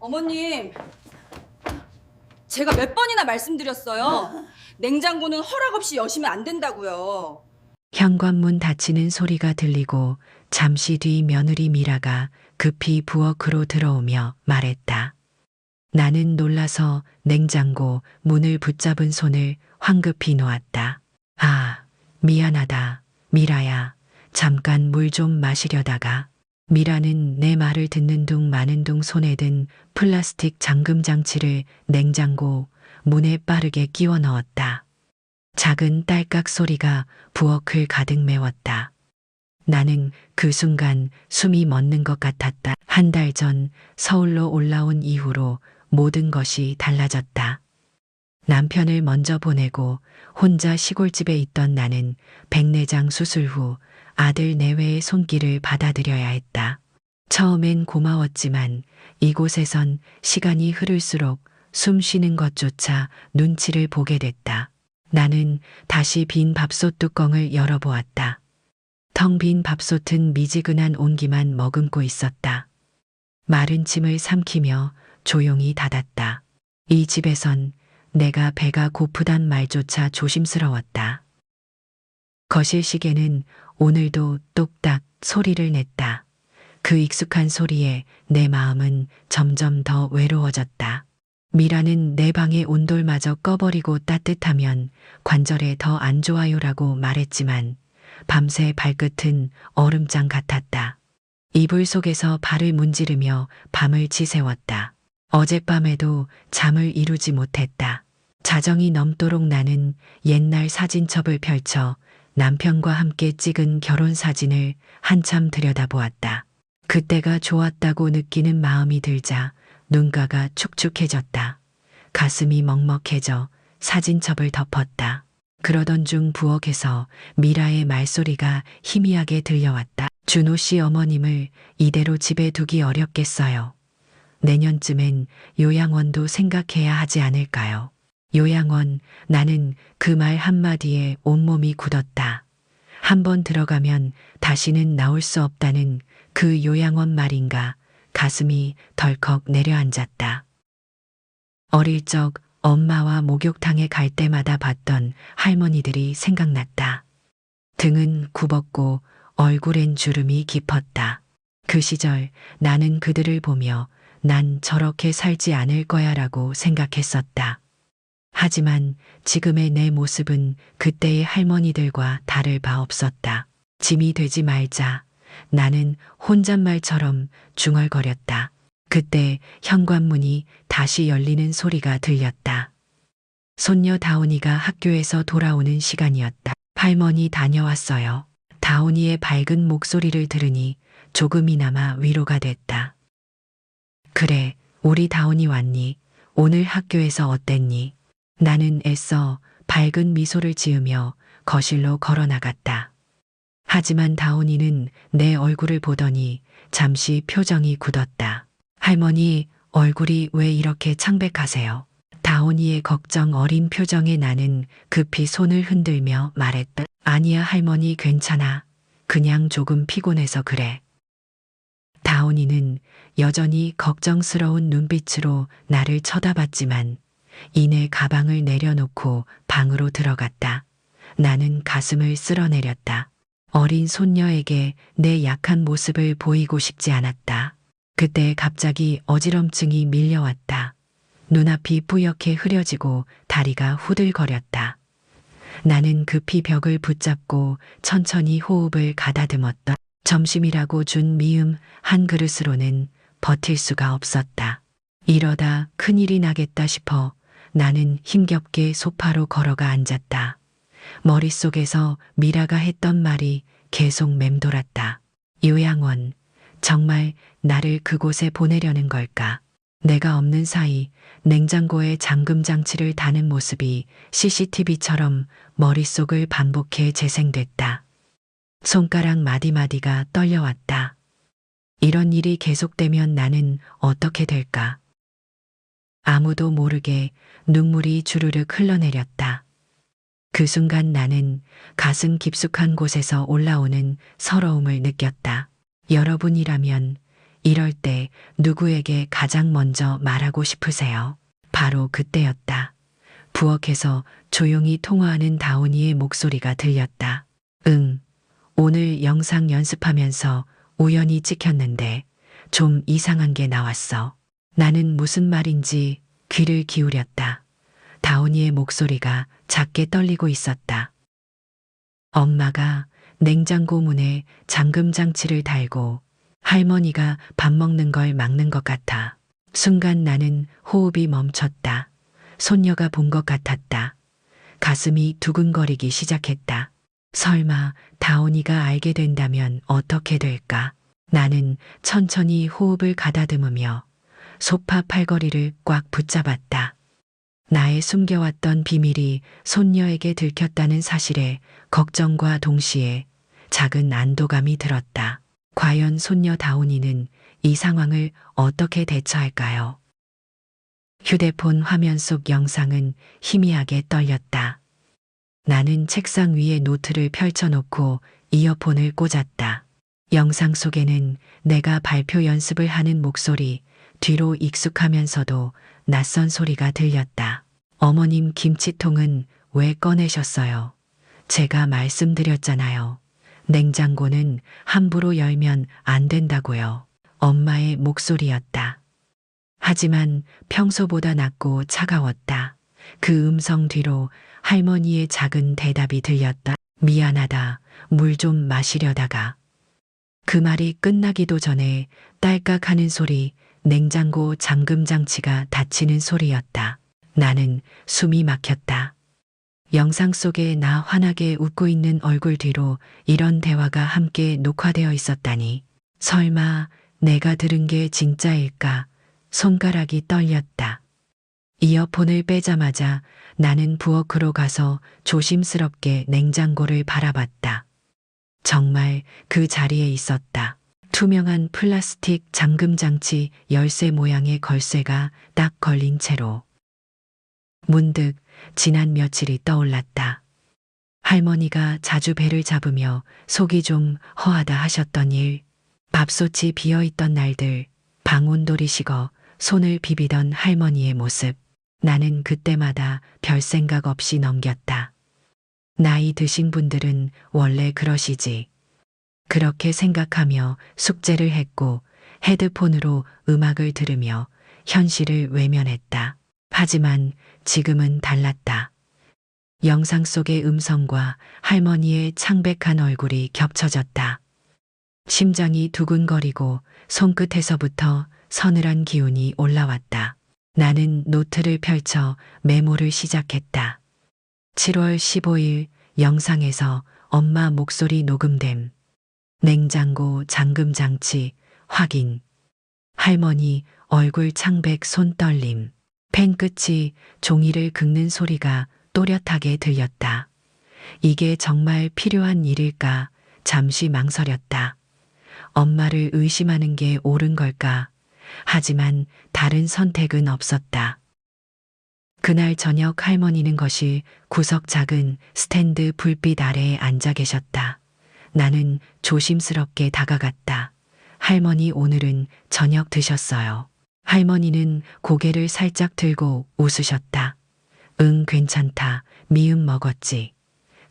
어머님, 제가 몇 번이나 말씀드렸어요. 냉장고는 허락 없이 여시면 안 된다고요. 현관문 닫히는 소리가 들리고 잠시 뒤 며느리 미라가 급히 부엌으로 들어오며 말했다. 나는 놀라서 냉장고 문을 붙잡은 손을 황급히 놓았다. 아, 미안하다. 미라야. 잠깐 물 좀 마시려다가. 미라는 내 말을 듣는 둥 마는 둥 손에 든 플라스틱 잠금 장치를 냉장고 문에 빠르게 끼워 넣었다. 작은 딸깍 소리가 부엌을 가득 메웠다. 나는 그 순간 숨이 멎는 것 같았다. 한 달 전 서울로 올라온 이후로 모든 것이 달라졌다. 남편을 먼저 보내고 혼자 시골집에 있던 나는 백내장 수술 후 아들 내외의 손길을 받아들여야 했다. 처음엔 고마웠지만 이곳에선 시간이 흐를수록 숨 쉬는 것조차 눈치를 보게 됐다. 나는 다시 빈 밥솥 뚜껑을 열어보았다. 텅 빈 밥솥은 미지근한 온기만 머금고 있었다. 마른 침을 삼키며 조용히 닫았다. 이 집에선 내가 배가 고프단 말조차 조심스러웠다. 거실 시계는 오늘도 똑딱 소리를 냈다. 그 익숙한 소리에 내 마음은 점점 더 외로워졌다. 미라는 내 방의 온돌마저 꺼버리고 따뜻하면 관절에 더 안 좋아요라고 말했지만 밤새 발끝은 얼음장 같았다. 이불 속에서 발을 문지르며 밤을 지새웠다. 어젯밤에도 잠을 이루지 못했다. 자정이 넘도록 나는 옛날 사진첩을 펼쳐 남편과 함께 찍은 결혼 사진을 한참 들여다보았다. 그때가 좋았다고 느끼는 마음이 들자 눈가가 축축해졌다. 가슴이 먹먹해져 사진첩을 덮었다. 그러던 중 부엌에서 미라의 말소리가 희미하게 들려왔다. 준호 씨 어머님을 이대로 집에 두기 어렵겠어요. 내년쯤엔 요양원도 생각해야 하지 않을까요? 요양원, 나는 그 말 한마디에 온몸이 굳었다. 한번 들어가면 다시는 나올 수 없다는 그 요양원 말인가 가슴이 덜컥 내려앉았다. 어릴 적 엄마와 목욕탕에 갈 때마다 봤던 할머니들이 생각났다. 등은 굽었고 얼굴엔 주름이 깊었다. 그 시절 나는 그들을 보며 난 저렇게 살지 않을 거야라고 생각했었다. 하지만 지금의 내 모습은 그때의 할머니들과 다를 바 없었다. 짐이 되지 말자. 나는 혼잣말처럼 중얼거렸다. 그때 현관문이 다시 열리는 소리가 들렸다. 손녀 다운이가 학교에서 돌아오는 시간이었다. 할머니 다녀왔어요. 다운이의 밝은 목소리를 들으니 조금이나마 위로가 됐다. 그래, 우리 다운이 왔니? 오늘 학교에서 어땠니? 나는 애써 밝은 미소를 지으며 거실로 걸어 나갔다. 하지만 다운이는 내 얼굴을 보더니 잠시 표정이 굳었다. 할머니, 얼굴이 왜 이렇게 창백하세요? 다운이의 걱정 어린 표정에 나는 급히 손을 흔들며 말했다. 아니야 할머니 괜찮아. 그냥 조금 피곤해서 그래. 다운이는 여전히 걱정스러운 눈빛으로 나를 쳐다봤지만 이내 가방을 내려놓고 방으로 들어갔다. 나는 가슴을 쓸어내렸다. 어린 손녀에게 내 약한 모습을 보이고 싶지 않았다. 그때 갑자기 어지럼증이 밀려왔다. 눈앞이 뿌옇게 흐려지고 다리가 후들거렸다. 나는 급히 벽을 붙잡고 천천히 호흡을 가다듬었다. 점심이라고 준 미음 한 그릇으로는 버틸 수가 없었다. 이러다 큰일이 나겠다 싶어 나는 힘겹게 소파로 걸어가 앉았다. 머릿속에서 미라가 했던 말이 계속 맴돌았다. 요양원, 정말 나를 그곳에 보내려는 걸까? 내가 없는 사이 냉장고에 잠금 장치를 다는 모습이 CCTV처럼 머릿속을 반복해 재생됐다. 손가락 마디마디가 떨려왔다. 이런 일이 계속되면 나는 어떻게 될까? 아무도 모르게 눈물이 주르륵 흘러내렸다. 그 순간 나는 가슴 깊숙한 곳에서 올라오는 서러움을 느꼈다. 여러분이라면 이럴 때 누구에게 가장 먼저 말하고 싶으세요? 바로 그때였다. 부엌에서 조용히 통화하는 다온이의 목소리가 들렸다. 응, 오늘 영상 연습하면서 우연히 찍혔는데 좀 이상한 게 나왔어. 나는 무슨 말인지 귀를 기울였다. 다온이의 목소리가 작게 떨리고 있었다. 엄마가 냉장고 문에 잠금 장치를 달고 할머니가 밥 먹는 걸 막는 것 같아. 순간 나는 호흡이 멈췄다. 손녀가 본 것 같았다. 가슴이 두근거리기 시작했다. 설마 다온이가 알게 된다면 어떻게 될까? 나는 천천히 호흡을 가다듬으며 소파 팔걸이를 꽉 붙잡았다. 나의 숨겨왔던 비밀이 손녀에게 들켰다는 사실에 걱정과 동시에 작은 안도감이 들었다. 과연 손녀 다온이는 이 상황을 어떻게 대처할까요? 휴대폰 화면 속 영상은 희미하게 떨렸다. 나는 책상 위에 노트를 펼쳐놓고 이어폰을 꽂았다. 영상 속에는 내가 발표 연습을 하는 목소리, 뒤로 익숙하면서도 낯선 소리가 들렸다. 어머님 김치통은 왜 꺼내셨어요? 제가 말씀드렸잖아요. 냉장고는 함부로 열면 안 된다고요. 엄마의 목소리였다. 하지만 평소보다 낮고 차가웠다. 그 음성 뒤로 할머니의 작은 대답이 들렸다. 미안하다. 물 좀 마시려다가. 그 말이 끝나기도 전에 딸깍 하는 소리, 냉장고 잠금 장치가 닫히는 소리였다. 나는 숨이 막혔다. 영상 속에 나 환하게 웃고 있는 얼굴 뒤로 이런 대화가 함께 녹화되어 있었다니. 설마 내가 들은 게 진짜일까? 손가락이 떨렸다. 이어폰을 빼자마자 나는 부엌으로 가서 조심스럽게 냉장고를 바라봤다. 정말 그 자리에 있었다. 투명한 플라스틱 잠금 장치 열쇠 모양의 걸쇠가 딱 걸린 채로. 문득 지난 며칠이 떠올랐다. 할머니가 자주 배를 잡으며 속이 좀 허하다 하셨던 일, 밥솥이 비어있던 날들, 방온돌이 식어 손을 비비던 할머니의 모습. 나는 그때마다 별 생각 없이 넘겼다. 나이 드신 분들은 원래 그러시지. 그렇게 생각하며 숙제를 했고 헤드폰으로 음악을 들으며 현실을 외면했다. 하지만 지금은 달랐다. 영상 속의 음성과 할머니의 창백한 얼굴이 겹쳐졌다. 심장이 두근거리고 손끝에서부터 서늘한 기운이 올라왔다. 나는 노트를 펼쳐 메모를 시작했다. 7월 15일 영상에서 엄마 목소리 녹음됨. 냉장고 잠금 장치 확인. 할머니 얼굴 창백 손 떨림. 펜 끝이 종이를 긁는 소리가 또렷하게 들렸다. 이게 정말 필요한 일일까? 잠시 망설였다. 엄마를 의심하는 게 옳은 걸까? 하지만 다른 선택은 없었다. 그날 저녁 할머니는 거실 구석 작은 스탠드 불빛 아래에 앉아 계셨다. 나는 조심스럽게 다가갔다. 할머니 오늘은 저녁 드셨어요. 할머니는 고개를 살짝 들고 웃으셨다. 응, 괜찮다. 미음 먹었지.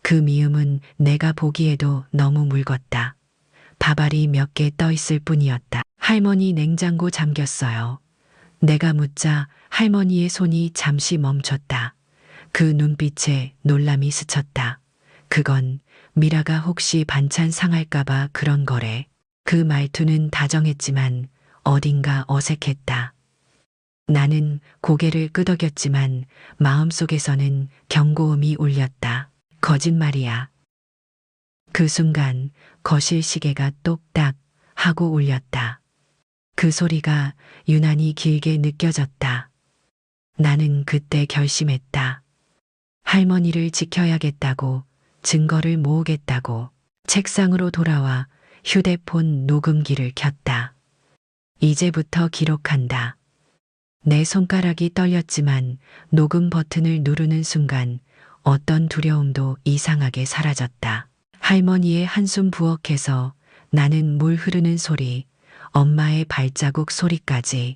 그 미음은 내가 보기에도 너무 묽었다. 밥알이 몇 개 떠 있을 뿐이었다. 할머니 냉장고 잠겼어요. 내가 묻자 할머니의 손이 잠시 멈췄다. 그 눈빛에 놀람이 스쳤다. 그건 미라가 혹시 반찬 상할까봐 그런 거래. 그 말투는 다정했지만 어딘가 어색했다. 나는 고개를 끄덕였지만 마음속에서는 경고음이 울렸다. 거짓말이야. 그 순간 거실 시계가 똑딱 하고 울렸다. 그 소리가 유난히 길게 느껴졌다. 나는 그때 결심했다. 할머니를 지켜야겠다고, 증거를 모으겠다고. 책상으로 돌아와 휴대폰 녹음기를 켰다. 이제부터 기록한다. 내 손가락이 떨렸지만 녹음 버튼을 누르는 순간 어떤 두려움도 이상하게 사라졌다. 할머니의 한숨 부엌에서 나는 물 흐르는 소리, 엄마의 발자국 소리까지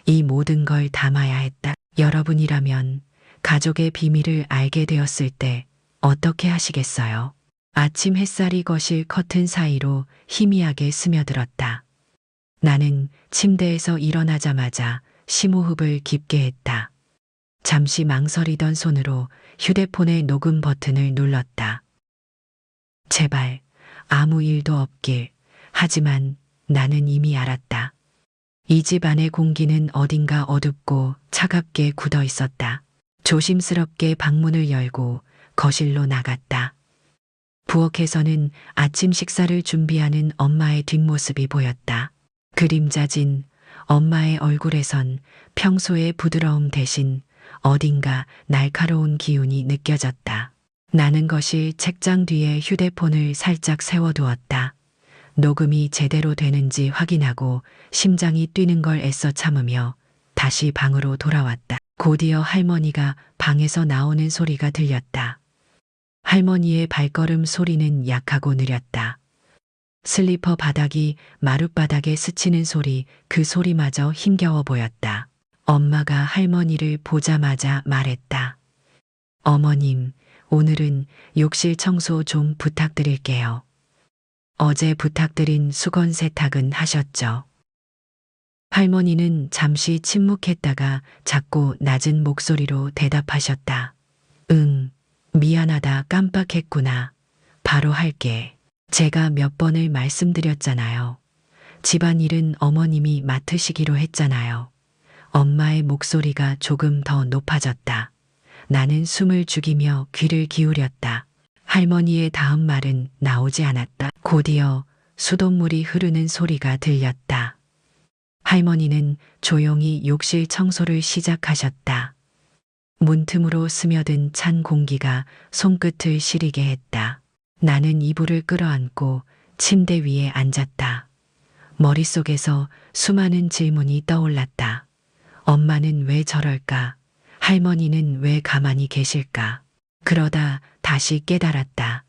이 모든 걸 담아야 했다. 여러분이라면 가족의 비밀을 알게 되었을 때 어떻게 하시겠어요? 아침 햇살이 거실 커튼 사이로 희미하게 스며들었다. 나는 침대에서 일어나자마자 심호흡을 깊게 했다. 잠시 망설이던 손으로 휴대폰의 녹음 버튼을 눌렀다. 제발 아무 일도 없길. 하지만 나는 이미 알았다. 이 집 안의 공기는 어딘가 어둡고 차갑게 굳어 있었다. 조심스럽게 방문을 열고 거실로 나갔다. 부엌에서는 아침 식사를 준비하는 엄마의 뒷모습이 보였다. 그림자진 엄마의 얼굴에선 평소의 부드러움 대신 어딘가 날카로운 기운이 느껴졌다. 나는 거실 책장 뒤에 휴대폰을 살짝 세워두었다. 녹음이 제대로 되는지 확인하고 심장이 뛰는 걸 애써 참으며 다시 방으로 돌아왔다. 곧이어 할머니가 방에서 나오는 소리가 들렸다. 할머니의 발걸음 소리는 약하고 느렸다. 슬리퍼 바닥이 마룻바닥에 스치는 소리, 그 소리마저 힘겨워 보였다. 엄마가 할머니를 보자마자 말했다. 어머님, 오늘은 욕실 청소 좀 부탁드릴게요. 어제 부탁드린 수건 세탁은 하셨죠? 할머니는 잠시 침묵했다가 작고 낮은 목소리로 대답하셨다. 응, 미안하다, 깜빡했구나. 바로 할게. 제가 몇 번을 말씀드렸잖아요. 집안일은 어머님이 맡으시기로 했잖아요. 엄마의 목소리가 조금 더 높아졌다. 나는 숨을 죽이며 귀를 기울였다. 할머니의 다음 말은 나오지 않았다. 곧이어 수돗물이 흐르는 소리가 들렸다. 할머니는 조용히 욕실 청소를 시작하셨다. 문틈으로 스며든 찬 공기가 손끝을 시리게 했다. 나는 이불을 끌어안고 침대 위에 앉았다. 머릿속에서 수많은 질문이 떠올랐다. 엄마는 왜 저럴까? 할머니는 왜 가만히 계실까? 그러다 다시 깨달았다.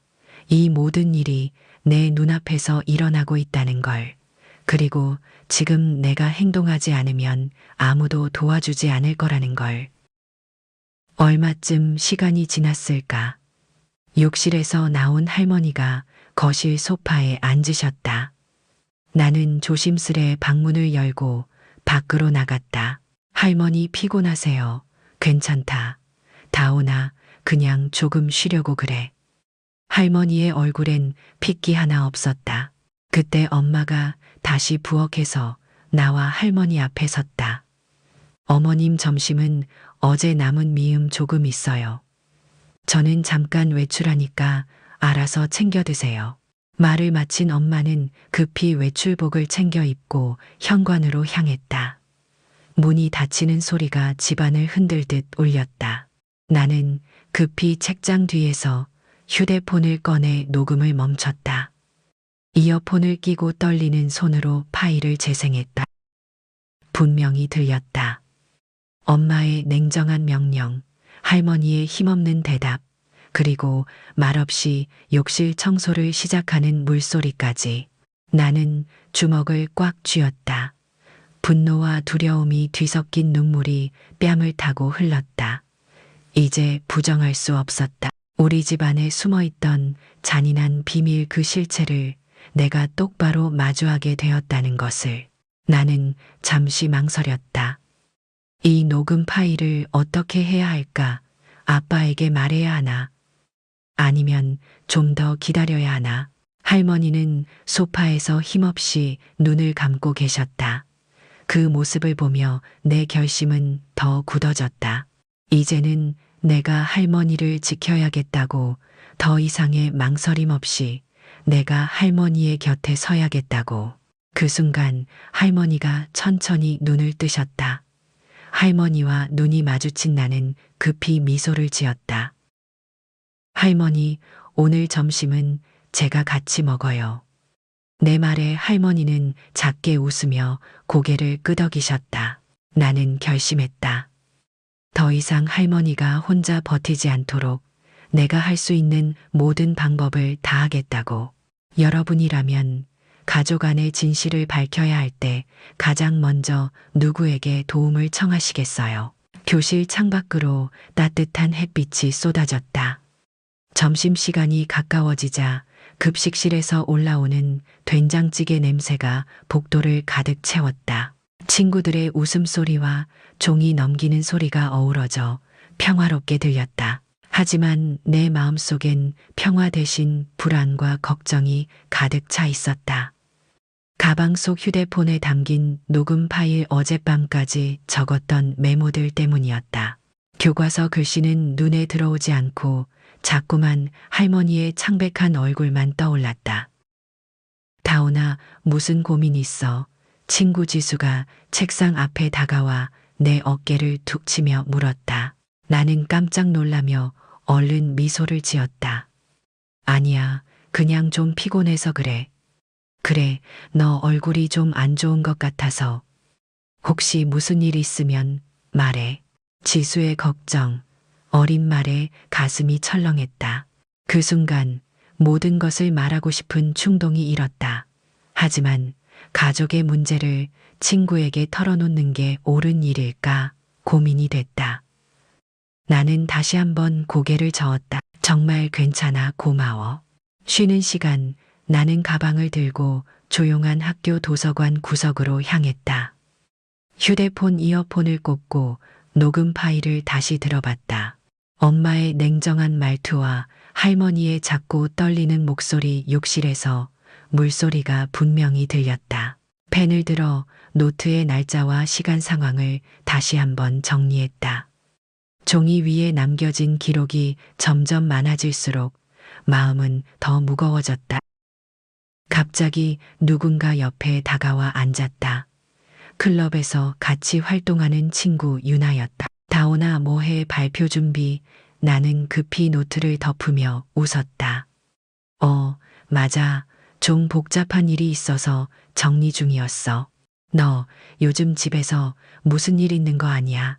이 모든 일이 내 눈앞에서 일어나고 있다는 걸. 그리고 지금 내가 행동하지 않으면 아무도 도와주지 않을 거라는 걸. 얼마쯤 시간이 지났을까? 욕실에서 나온 할머니가 거실 소파에 앉으셨다. 나는 조심스레 방문을 열고 밖으로 나갔다. 할머니 피곤하세요. 괜찮다. 다오나 그냥 조금 쉬려고 그래. 할머니의 얼굴엔 핏기 하나 없었다. 그때 엄마가 다시 부엌에서 나와 할머니 앞에 섰다. 어머님 점심은 어제 남은 미음 조금 있어요. 저는 잠깐 외출하니까 알아서 챙겨 드세요. 말을 마친 엄마는 급히 외출복을 챙겨 입고 현관으로 향했다. 문이 닫히는 소리가 집안을 흔들듯 울렸다. 나는 급히 책장 뒤에서 휴대폰을 꺼내 녹음을 멈췄다. 이어폰을 끼고 떨리는 손으로 파일을 재생했다. 분명히 들렸다. 엄마의 냉정한 명령, 할머니의 힘없는 대답, 그리고 말없이 욕실 청소를 시작하는 물소리까지. 나는 주먹을 꽉 쥐었다. 분노와 두려움이 뒤섞인 눈물이 뺨을 타고 흘렀다. 이제 부정할 수 없었다. 우리 집 안에 숨어있던 잔인한 비밀, 그 실체를 내가 똑바로 마주하게 되었다는 것을. 나는 잠시 망설였다. 이 녹음 파일을 어떻게 해야 할까? 아빠에게 말해야 하나? 아니면 좀 더 기다려야 하나? 할머니는 소파에서 힘없이 눈을 감고 계셨다. 그 모습을 보며 내 결심은 더 굳어졌다. 이제는 내가 할머니를 지켜야겠다고, 더 이상의 망설임 없이 내가 할머니의 곁에 서야겠다고. 그 순간 할머니가 천천히 눈을 뜨셨다. 할머니와 눈이 마주친 나는 급히 미소를 지었다. 할머니, 오늘 점심은 제가 같이 먹어요. 내 말에 할머니는 작게 웃으며 고개를 끄덕이셨다. 나는 결심했다. 더 이상 할머니가 혼자 버티지 않도록 내가 할 수 있는 모든 방법을 다하겠다고. 여러분이라면 가족 안의 진실을 밝혀야 할 때 가장 먼저 누구에게 도움을 청하시겠어요? 교실 창밖으로 따뜻한 햇빛이 쏟아졌다. 점심시간이 가까워지자 급식실에서 올라오는 된장찌개 냄새가 복도를 가득 채웠다. 친구들의 웃음소리와 종이 넘기는 소리가 어우러져 평화롭게 들렸다. 하지만 내 마음속엔 평화 대신 불안과 걱정이 가득 차 있었다. 가방 속 휴대폰에 담긴 녹음 파일, 어젯밤까지 적었던 메모들 때문이었다. 교과서 글씨는 눈에 들어오지 않고 자꾸만 할머니의 창백한 얼굴만 떠올랐다. 다온아, 무슨 고민 있어? 친구 지수가 책상 앞에 다가와 내 어깨를 툭 치며 물었다. 나는 깜짝 놀라며 얼른 미소를 지었다. 아니야, 그냥 좀 피곤해서 그래. 그래, 너 얼굴이 좀 안 좋은 것 같아서. 혹시 무슨 일 있으면 말해. 지수의 걱정, 어린 말에 가슴이 철렁했다. 그 순간 모든 것을 말하고 싶은 충동이 일었다. 하지만 가족의 문제를 친구에게 털어놓는 게 옳은 일일까 고민이 됐다. 나는 다시 한번 고개를 저었다. 정말 괜찮아, 고마워. 쉬는 시간 나는 가방을 들고 조용한 학교 도서관 구석으로 향했다. 휴대폰 이어폰을 꽂고 녹음 파일을 다시 들어봤다. 엄마의 냉정한 말투와 할머니의 작고 떨리는 목소리, 욕실에서 물소리가 분명히 들렸다. 펜을 들어 노트의 날짜와 시간 상황을 다시 한번 정리했다. 종이 위에 남겨진 기록이 점점 많아질수록 마음은 더 무거워졌다. 갑자기 누군가 옆에 다가와 앉았다. 클럽에서 같이 활동하는 친구 유나였다. 다온아, 뭐해? 발표 준비. 나는 급히 노트를 덮으며 웃었다. 맞아. 좀 복잡한 일이 있어서 정리 중이었어. 너 요즘 집에서 무슨 일 있는 거 아니야?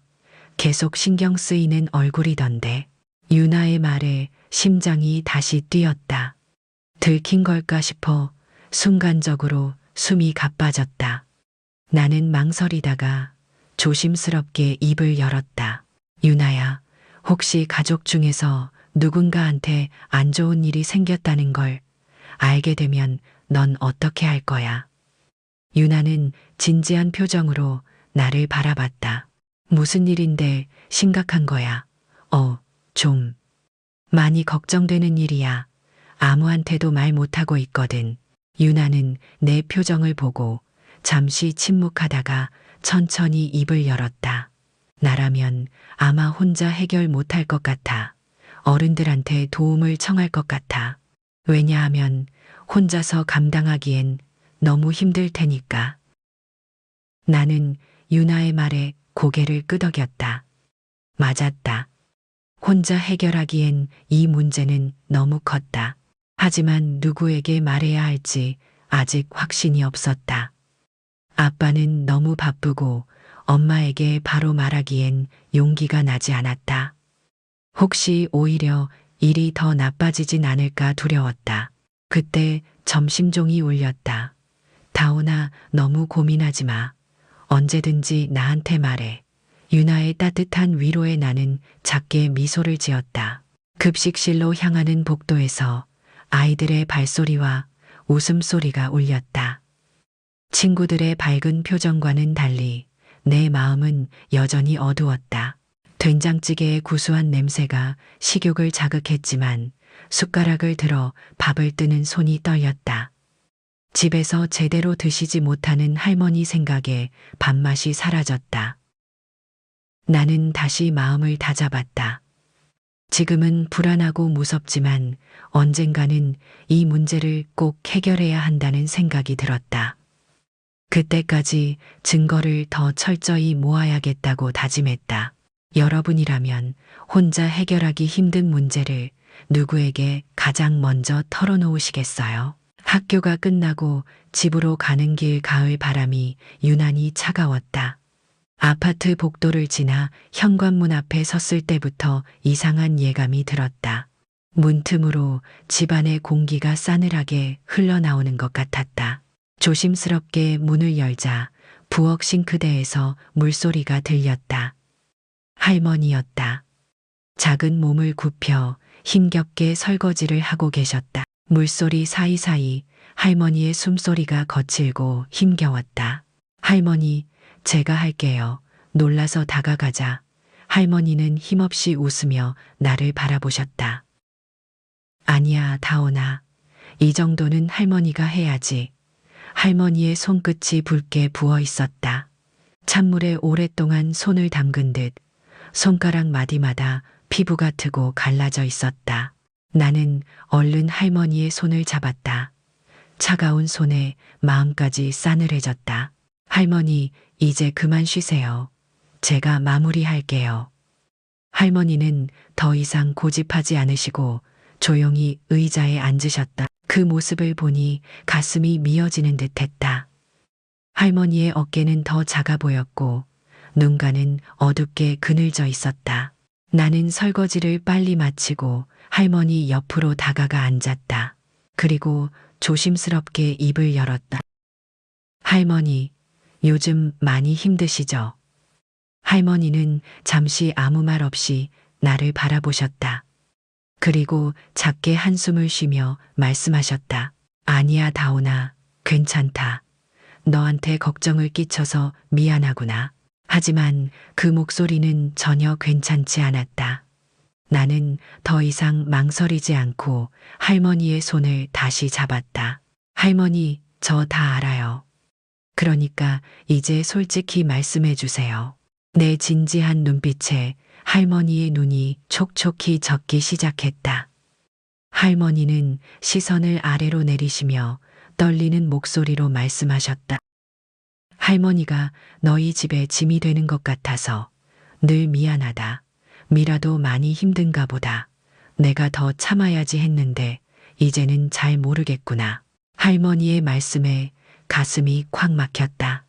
계속 신경 쓰이는 얼굴이던데. 유나의 말에 심장이 다시 뛰었다. 들킨 걸까 싶어 순간적으로 숨이 가빠졌다. 나는 망설이다가 조심스럽게 입을 열었다. 유나야, 혹시 가족 중에서 누군가한테 안 좋은 일이 생겼다는 걸 알게 되면 넌 어떻게 할 거야? 유나는 진지한 표정으로 나를 바라봤다. 무슨 일인데 심각한 거야? 좀 많이 걱정되는 일이야. 아무한테도 말 못하고 있거든. 유나는 내 표정을 보고 잠시 침묵하다가 천천히 입을 열었다. 나라면 아마 혼자 해결 못할 것 같아. 어른들한테 도움을 청할 것 같아. 왜냐하면 혼자서 감당하기엔 너무 힘들 테니까. 나는 유나의 말에 고개를 끄덕였다. 맞았다. 혼자 해결하기엔 이 문제는 너무 컸다. 하지만 누구에게 말해야 할지 아직 확신이 없었다. 아빠는 너무 바쁘고 엄마에게 바로 말하기엔 용기가 나지 않았다. 혹시 오히려 일이 더 나빠지진 않을까 두려웠다. 그때 점심종이 울렸다. 다온아, 너무 고민하지 마. 언제든지 나한테 말해. 유나의 따뜻한 위로에 나는 작게 미소를 지었다. 급식실로 향하는 복도에서 아이들의 발소리와 웃음소리가 울렸다. 친구들의 밝은 표정과는 달리 내 마음은 여전히 어두웠다. 된장찌개의 구수한 냄새가 식욕을 자극했지만 숟가락을 들어 밥을 뜨는 손이 떨렸다. 집에서 제대로 드시지 못하는 할머니 생각에 밥맛이 사라졌다. 나는 다시 마음을 다잡았다. 지금은 불안하고 무섭지만 언젠가는 이 문제를 꼭 해결해야 한다는 생각이 들었다. 그때까지 증거를 더 철저히 모아야겠다고 다짐했다. 여러분이라면 혼자 해결하기 힘든 문제를 누구에게 가장 먼저 털어놓으시겠어요? 학교가 끝나고 집으로 가는 길, 가을 바람이 유난히 차가웠다. 아파트 복도를 지나 현관문 앞에 섰을 때부터 이상한 예감이 들었다. 문틈으로 집안의 공기가 싸늘하게 흘러나오는 것 같았다. 조심스럽게 문을 열자 부엌 싱크대에서 물소리가 들렸다. 할머니였다. 작은 몸을 굽혀 힘겹게 설거지를 하고 계셨다. 물소리 사이사이 할머니의 숨소리가 거칠고 힘겨웠다. 할머니, 제가 할게요. 놀라서 다가가자 할머니는 힘없이 웃으며 나를 바라보셨다. 아니야, 다온아. 이 정도는 할머니가 해야지. 할머니의 손끝이 붉게 부어 있었다. 찬물에 오랫동안 손을 담근 듯 손가락 마디마다 피부가 트고 갈라져 있었다. 나는 얼른 할머니의 손을 잡았다. 차가운 손에 마음까지 싸늘해졌다. 할머니, 이제 그만 쉬세요. 제가 마무리할게요. 할머니는 더 이상 고집하지 않으시고 조용히 의자에 앉으셨다. 그 모습을 보니 가슴이 미어지는 듯 했다. 할머니의 어깨는 더 작아 보였고 눈가는 어둡게 그늘져 있었다. 나는 설거지를 빨리 마치고 할머니 옆으로 다가가 앉았다. 그리고 조심스럽게 입을 열었다. 할머니, 요즘 많이 힘드시죠? 할머니는 잠시 아무 말 없이 나를 바라보셨다. 그리고 작게 한숨을 쉬며 말씀하셨다. 아니야, 다온아. 괜찮다. 너한테 걱정을 끼쳐서 미안하구나. 하지만 그 목소리는 전혀 괜찮지 않았다. 나는 더 이상 망설이지 않고 할머니의 손을 다시 잡았다. 할머니, 저 다 알아요. 그러니까 이제 솔직히 말씀해 주세요. 내 진지한 눈빛에 할머니의 눈이 촉촉히 젖기 시작했다. 할머니는 시선을 아래로 내리시며 떨리는 목소리로 말씀하셨다. 할머니가 너희 집에 짐이 되는 것 같아서 늘 미안하다. 미라도 많이 힘든가 보다. 내가 더 참아야지 했는데 이제는 잘 모르겠구나. 할머니의 말씀에 가슴이 콱 막혔다.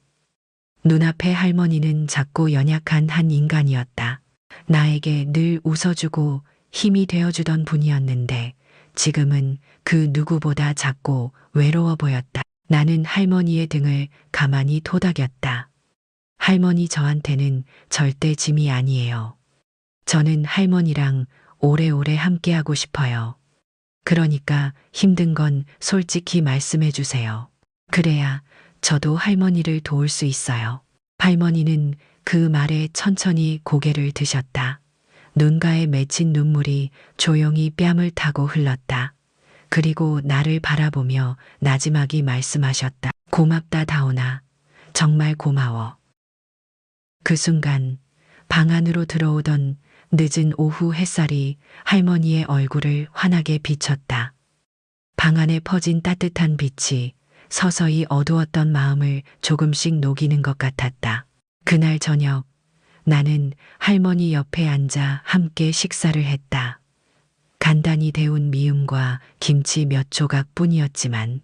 눈앞의 할머니는 작고 연약한 한 인간이었다. 나에게 늘 웃어주고 힘이 되어주던 분이었는데 지금은 그 누구보다 작고 외로워 보였다. 나는 할머니의 등을 가만히 토닥였다. 할머니, 저한테는 절대 짐이 아니에요. 저는 할머니랑 오래오래 함께하고 싶어요. 그러니까 힘든 건 솔직히 말씀해 주세요. 그래야 저도 할머니를 도울 수 있어요. 할머니는 그 말에 천천히 고개를 드셨다. 눈가에 맺힌 눈물이 조용히 뺨을 타고 흘렀다. 그리고 나를 바라보며 나지막이 말씀하셨다. 고맙다, 다온아. 정말 고마워. 그 순간 방 안으로 들어오던 늦은 오후 햇살이 할머니의 얼굴을 환하게 비췄다. 방 안에 퍼진 따뜻한 빛이 서서히 어두웠던 마음을 조금씩 녹이는 것 같았다. 그날 저녁 나는 할머니 옆에 앉아 함께 식사를 했다. 간단히 데운 미음과 김치 몇 조각 뿐이었지만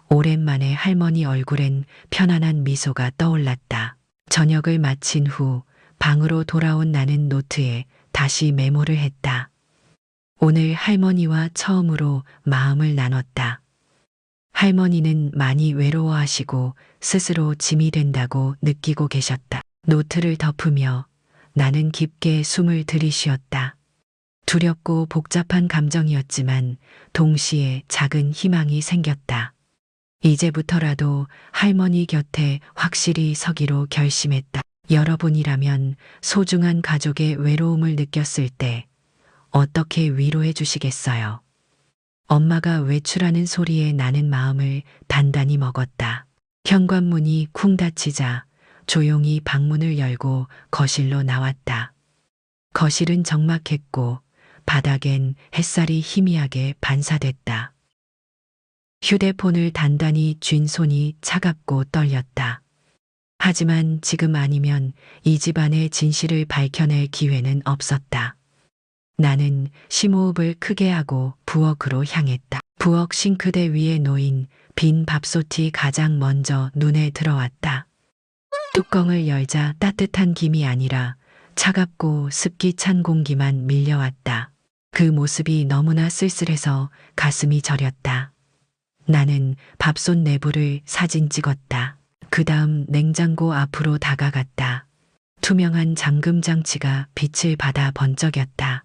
오랜만에 할머니 얼굴엔 편안한 미소가 떠올랐다. 저녁을 마친 후 방으로 돌아온 나는 노트에 다시 메모를 했다. 오늘 할머니와 처음으로 마음을 나눴다. 할머니는 많이 외로워하시고 스스로 짐이 된다고 느끼고 계셨다. 노트를 덮으며 나는 깊게 숨을 들이쉬었다. 두렵고 복잡한 감정이었지만 동시에 작은 희망이 생겼다. 이제부터라도 할머니 곁에 확실히 서기로 결심했다. 여러분이라면 소중한 가족의 외로움을 느꼈을 때 어떻게 위로해 주시겠어요? 엄마가 외출하는 소리에 나는 마음을 단단히 먹었다. 현관문이 쿵 닫히자 조용히 방문을 열고 거실로 나왔다. 거실은 적막했고 바닥엔 햇살이 희미하게 반사됐다. 휴대폰을 단단히 쥔 손이 차갑고 떨렸다. 하지만 지금 아니면 이 집안의 진실을 밝혀낼 기회는 없었다. 나는 심호흡을 크게 하고 부엌으로 향했다. 부엌 싱크대 위에 놓인 빈 밥솥이 가장 먼저 눈에 들어왔다. 뚜껑을 열자 따뜻한 김이 아니라 차갑고 습기 찬 공기만 밀려왔다. 그 모습이 너무나 쓸쓸해서 가슴이 저렸다. 나는 밥솥 내부를 사진 찍었다. 그 다음 냉장고 앞으로 다가갔다. 투명한 잠금 장치가 빛을 받아 번쩍였다.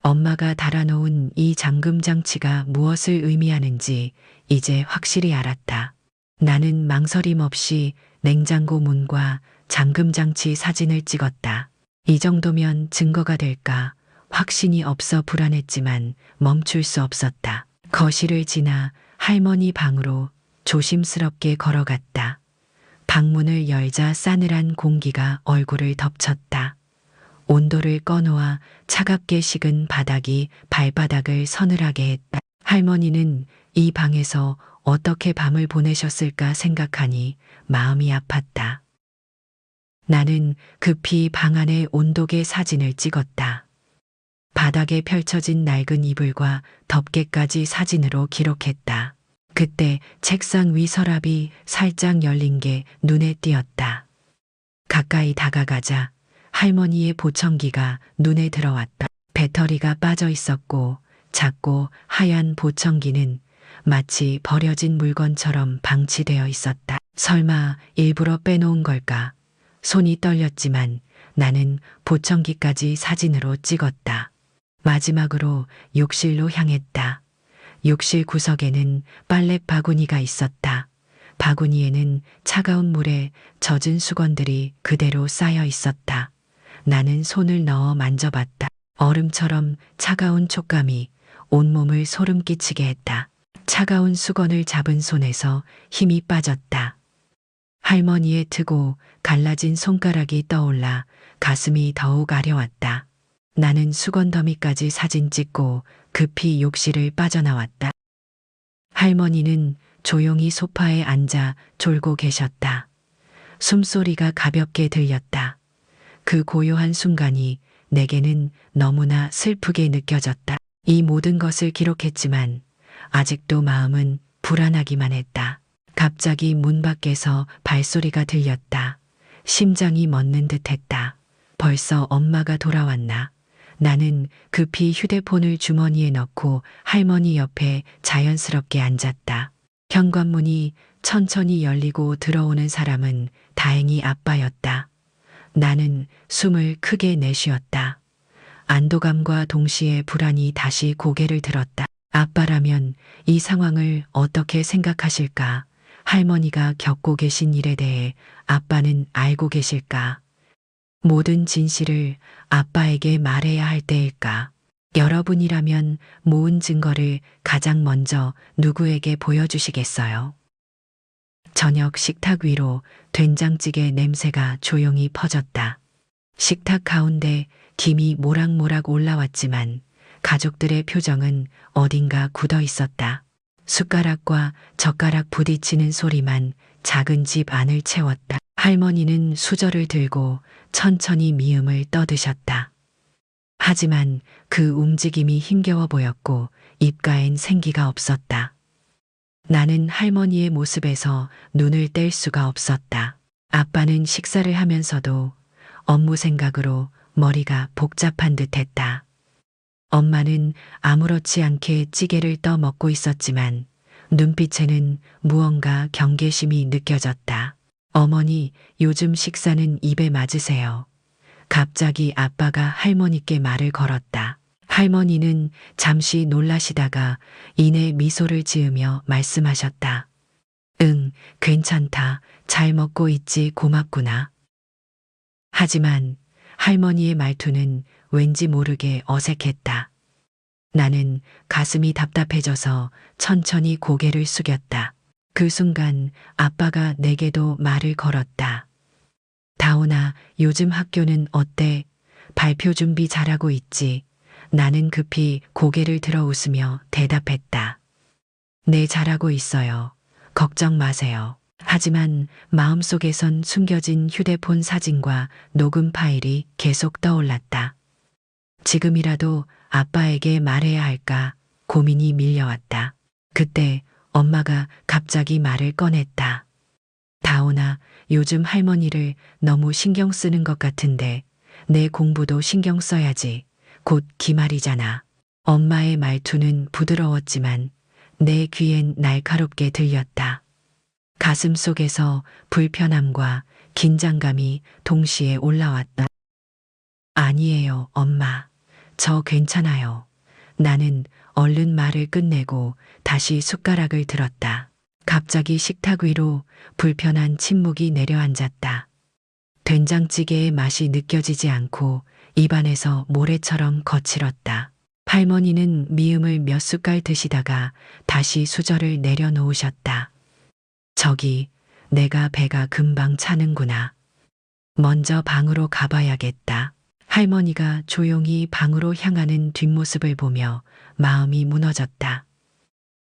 엄마가 달아놓은 이 잠금 장치가 무엇을 의미하는지 이제 확실히 알았다. 나는 망설임 없이 냉장고 문과 잠금 장치 사진을 찍었다. 이 정도면 증거가 될까? 확신이 없어 불안했지만 멈출 수 없었다. 거실을 지나 할머니 방으로 조심스럽게 걸어갔다. 방문을 열자 싸늘한 공기가 얼굴을 덮쳤다. 온도를 꺼놓아 차갑게 식은 바닥이 발바닥을 서늘하게 했다. 할머니는 이 방에서 어떻게 밤을 보내셨을까 생각하니 마음이 아팠다. 나는 급히 방 안의 온도계 사진을 찍었다. 바닥에 펼쳐진 낡은 이불과 덮개까지 사진으로 기록했다. 그때 책상 위 서랍이 살짝 열린 게 눈에 띄었다. 가까이 다가가자 할머니의 보청기가 눈에 들어왔다. 배터리가 빠져 있었고 작고 하얀 보청기는 마치 버려진 물건처럼 방치되어 있었다. 설마 일부러 빼놓은 걸까? 손이 떨렸지만 나는 보청기까지 사진으로 찍었다. 마지막으로 욕실로 향했다. 욕실 구석에는 빨래 바구니가 있었다. 바구니에는 차가운 물에 젖은 수건들이 그대로 쌓여 있었다. 나는 손을 넣어 만져봤다. 얼음처럼 차가운 촉감이 온몸을 소름 끼치게 했다. 차가운 수건을 잡은 손에서 힘이 빠졌다. 할머니의 트고 갈라진 손가락이 떠올라 가슴이 더욱 아려왔다. 나는 수건 더미까지 사진 찍고 급히 욕실을 빠져나왔다. 할머니는 조용히 소파에 앉아 졸고 계셨다. 숨소리가 가볍게 들렸다. 그 고요한 순간이 내게는 너무나 슬프게 느껴졌다. 이 모든 것을 기록했지만 아직도 마음은 불안하기만 했다. 갑자기 문 밖에서 발소리가 들렸다. 심장이 멎는 듯했다. 벌써 엄마가 돌아왔나? 나는 급히 휴대폰을 주머니에 넣고 할머니 옆에 자연스럽게 앉았다. 현관문이 천천히 열리고 들어오는 사람은 다행히 아빠였다. 나는 숨을 크게 내쉬었다. 안도감과 동시에 불안이 다시 고개를 들었다. 아빠라면 이 상황을 어떻게 생각하실까? 할머니가 겪고 계신 일에 대해 아빠는 알고 계실까? 모든 진실을 아빠에게 말해야 할 때일까? 여러분이라면 모은 증거를 가장 먼저 누구에게 보여주시겠어요? 저녁 식탁 위로 된장찌개 냄새가 조용히 퍼졌다. 식탁 가운데 김이 모락모락 올라왔지만 가족들의 표정은 어딘가 굳어 있었다. 숟가락과 젓가락 부딪히는 소리만 작은 집 안을 채웠다. 할머니는 수저를 들고 천천히 미음을 떠드셨다. 하지만 그 움직임이 힘겨워 보였고 입가엔 생기가 없었다. 나는 할머니의 모습에서 눈을 뗄 수가 없었다. 아빠는 식사를 하면서도 업무 생각으로 머리가 복잡한 듯했다. 엄마는 아무렇지 않게 찌개를 떠 먹고 있었지만 눈빛에는 무언가 경계심이 느껴졌다. 어머니, 요즘 식사는 입에 맞으세요. 갑자기 아빠가 할머니께 말을 걸었다. 할머니는 잠시 놀라시다가 이내 미소를 지으며 말씀하셨다. 응, 괜찮다. 잘 먹고 있지. 고맙구나. 하지만 할머니의 말투는 왠지 모르게 어색했다. 나는 가슴이 답답해져서 천천히 고개를 숙였다. 그 순간 아빠가 내게도 말을 걸었다. 다온아, 요즘 학교는 어때? 발표 준비 잘하고 있지? 나는 급히 고개를 들어 웃으며 대답했다. 네, 잘하고 있어요. 걱정 마세요. 하지만 마음속에선 숨겨진 휴대폰 사진과 녹음 파일이 계속 떠올랐다. 지금이라도 아빠에게 말해야 할까 고민이 밀려왔다. 그때 엄마가 갑자기 말을 꺼냈다. 다온아, 요즘 할머니를 너무 신경 쓰는 것 같은데 내 공부도 신경 써야지. 곧 기말이잖아. 엄마의 말투는 부드러웠지만 내 귀엔 날카롭게 들렸다. 가슴 속에서 불편함과 긴장감이 동시에 올라왔다. 아니에요, 엄마. 저 괜찮아요. 나는 얼른 말을 끝내고 다시 숟가락을 들었다. 갑자기 식탁 위로 불편한 침묵이 내려앉았다. 된장찌개의 맛이 느껴지지 않고 입안에서 모래처럼 거칠었다. 할머니는 미음을 몇 숟갈 드시다가 다시 수저를 내려놓으셨다. 저기, 내가 배가 금방 차는구나. 먼저 방으로 가봐야겠다. 할머니가 조용히 방으로 향하는 뒷모습을 보며 마음이 무너졌다.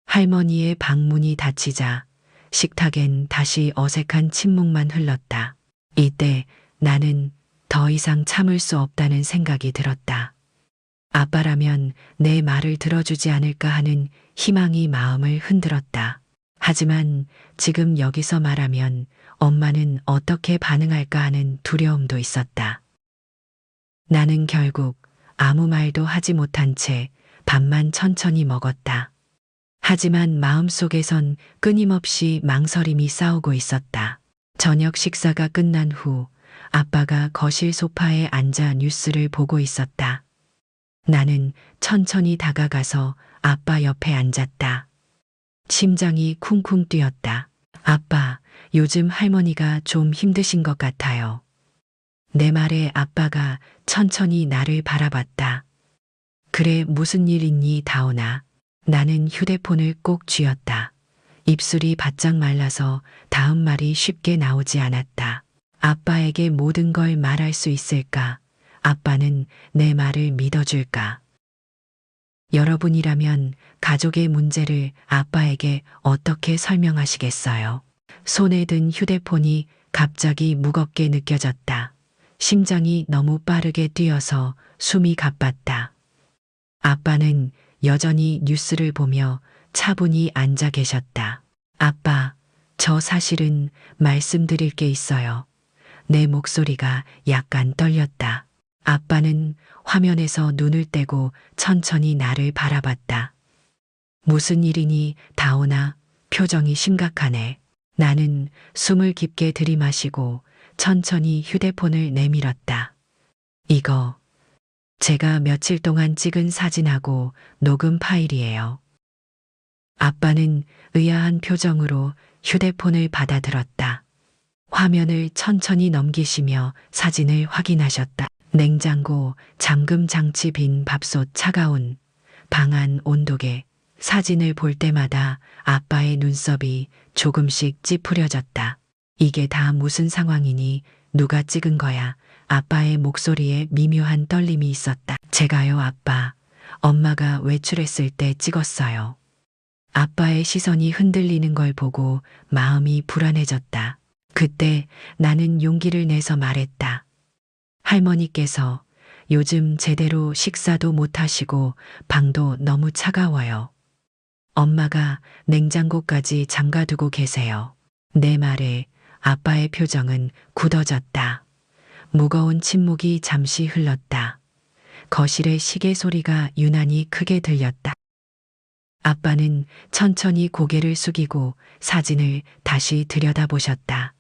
할머니의 방문이 닫히자 식탁엔 다시 어색한 침묵만 흘렀다. 이때 나는 더 이상 참을 수 없다는 생각이 들었다. 아빠라면 내 말을 들어주지 않을까 하는 희망이 마음을 흔들었다. 하지만 지금 여기서 말하면 엄마는 어떻게 반응할까 하는 두려움도 있었다. 나는 결국 아무 말도 하지 못한 채 밥만 천천히 먹었다. 하지만 마음속에선 끊임없이 망설임이 싸우고 있었다. 저녁 식사가 끝난 후 아빠가 거실 소파에 앉아 뉴스를 보고 있었다. 나는 천천히 다가가서 아빠 옆에 앉았다. 심장이 쿵쿵 뛰었다. 아빠, 요즘 할머니가 좀 힘드신 것 같아요. 내 말에 아빠가 천천히 나를 바라봤다. 그래, 무슨 일 있니, 다오나? 나는 휴대폰을 꼭 쥐었다. 입술이 바짝 말라서 다음 말이 쉽게 나오지 않았다. 아빠에게 모든 걸 말할 수 있을까? 아빠는 내 말을 믿어줄까? 여러분이라면 가족의 문제를 아빠에게 어떻게 설명하시겠어요? 손에 든 휴대폰이 갑자기 무겁게 느껴졌다. 심장이 너무 빠르게 뛰어서 숨이 가빴다. 아빠는 여전히 뉴스를 보며 차분히 앉아 계셨다. 아빠, 저 사실은 말씀드릴 게 있어요. 내 목소리가 약간 떨렸다. 아빠는 화면에서 눈을 떼고 천천히 나를 바라봤다. 무슨 일이니, 다오나? 표정이 심각하네. 나는 숨을 깊게 들이마시고 천천히 휴대폰을 내밀었다. 이거 제가 며칠 동안 찍은 사진하고 녹음 파일이에요. 아빠는 의아한 표정으로 휴대폰을 받아들었다. 화면을 천천히 넘기시며 사진을 확인하셨다. 냉장고, 잠금 장치 빈 밥솥 차가운 방 안 온도계. 사진을 볼 때마다 아빠의 눈썹이 조금씩 찌푸려졌다. 이게 다 무슨 상황이니? 누가 찍은 거야? 아빠의 목소리에 미묘한 떨림이 있었다. 제가요, 아빠. 엄마가 외출했을 때 찍었어요. 아빠의 시선이 흔들리는 걸 보고 마음이 불안해졌다. 그때 나는 용기를 내서 말했다. 할머니께서 요즘 제대로 식사도 못 하시고 방도 너무 차가워요. 엄마가 냉장고까지 잠가두고 계세요. 내 말에 아빠의 표정은 굳어졌다. 무거운 침묵이 잠시 흘렀다. 거실의 시계 소리가 유난히 크게 들렸다. 아빠는 천천히 고개를 숙이고 사진을 다시 들여다보셨다.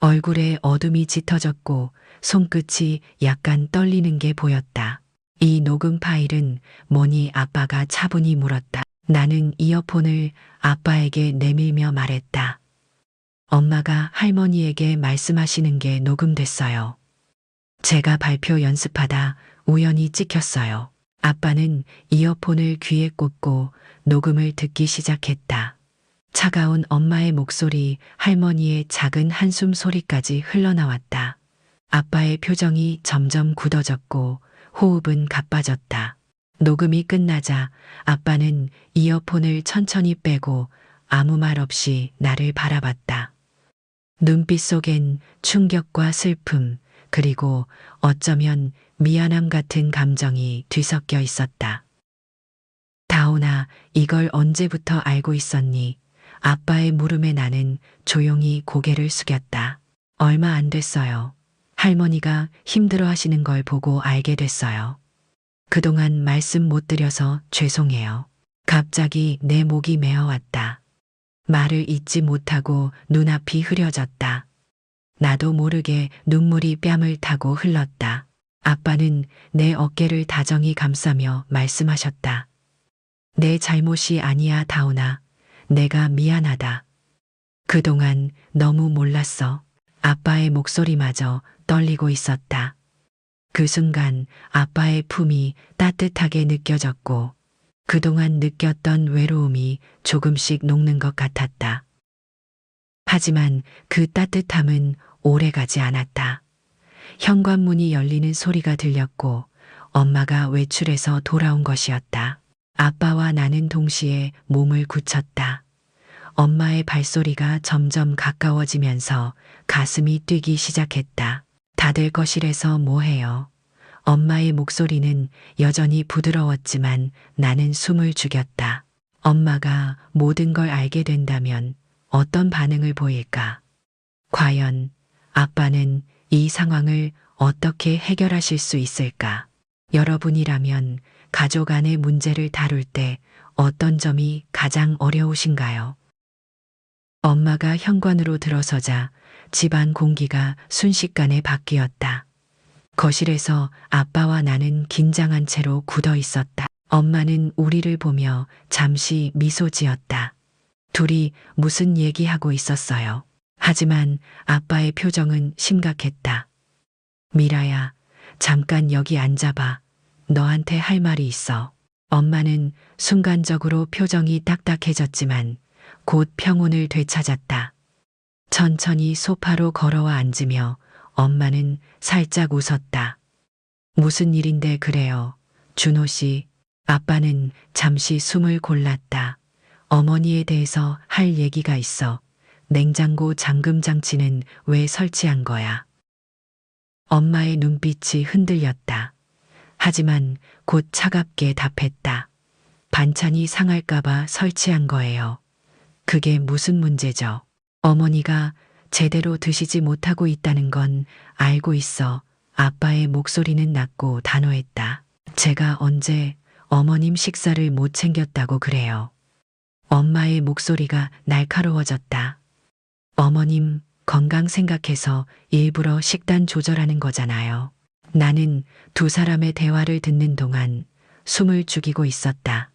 얼굴에 어둠이 짙어졌고 손끝이 약간 떨리는 게 보였다. 이 녹음 파일은 뭐니? 아빠가 차분히 물었다. 나는 이어폰을 아빠에게 내밀며 말했다. 엄마가 할머니에게 말씀하시는 게 녹음됐어요. 제가 발표 연습하다 우연히 찍혔어요. 아빠는 이어폰을 귀에 꽂고 녹음을 듣기 시작했다. 차가운 엄마의 목소리, 할머니의 작은 한숨 소리까지 흘러나왔다. 아빠의 표정이 점점 굳어졌고 호흡은 가빠졌다. 녹음이 끝나자 아빠는 이어폰을 천천히 빼고 아무 말 없이 나를 바라봤다. 눈빛 속엔 충격과 슬픔, 그리고 어쩌면 미안함 같은 감정이 뒤섞여 있었다. 다오나, 이걸 언제부터 알고 있었니? 아빠의 물음에 나는 조용히 고개를 숙였다. 얼마 안 됐어요. 할머니가 힘들어 하시는 걸 보고 알게 됐어요. 그동안 말씀 못 드려서 죄송해요. 갑자기 내 목이 메어왔다. 말을 잇지 못하고 눈앞이 흐려졌다. 나도 모르게 눈물이 뺨을 타고 흘렀다. 아빠는 내 어깨를 다정히 감싸며 말씀하셨다. 내 잘못이 아니야, 다온아. 내가 미안하다. 그동안 너무 몰랐어. 아빠의 목소리마저 떨리고 있었다. 그 순간 아빠의 품이 따뜻하게 느껴졌고 그동안 느꼈던 외로움이 조금씩 녹는 것 같았다. 하지만 그 따뜻함은 오래가지 않았다. 현관문이 열리는 소리가 들렸고 엄마가 외출해서 돌아온 것이었다. 아빠와 나는 동시에 몸을 굳혔다. 엄마의 발소리가 점점 가까워지면서 가슴이 뛰기 시작했다. 다들 거실에서 뭐해요? 엄마의 목소리는 여전히 부드러웠지만 나는 숨을 죽였다. 엄마가 모든 걸 알게 된다면 어떤 반응을 보일까? 과연 아빠는 이 상황을 어떻게 해결하실 수 있을까? 여러분이라면 가족 안의 문제를 다룰 때 어떤 점이 가장 어려우신가요? 엄마가 현관으로 들어서자 집안 공기가 순식간에 바뀌었다. 거실에서 아빠와 나는 긴장한 채로 굳어 있었다. 엄마는 우리를 보며 잠시 미소 지었다. 둘이 무슨 얘기하고 있었어요. 하지만 아빠의 표정은 심각했다. 미라야, 잠깐 여기 앉아봐. 너한테 할 말이 있어. 엄마는 순간적으로 표정이 딱딱해졌지만 곧 평온을 되찾았다. 천천히 소파로 걸어와 앉으며 엄마는 살짝 웃었다. 무슨 일인데 그래요, 준호 씨. 아빠는 잠시 숨을 골랐다. 어머니에 대해서 할 얘기가 있어. 냉장고 잠금 장치는 왜 설치한 거야? 엄마의 눈빛이 흔들렸다. 하지만 곧 차갑게 답했다. 반찬이 상할까봐 설치한 거예요. 그게 무슨 문제죠? 어머니가 제대로 드시지 못하고 있다는 건 알고 있어. 아빠의 목소리는 낮고 단호했다. 제가 언제 어머님 식사를 못 챙겼다고 그래요. 엄마의 목소리가 날카로워졌다. 어머님 건강 생각해서 일부러 식단 조절하는 거잖아요. 나는 두 사람의 대화를 듣는 동안 숨을 죽이고 있었다.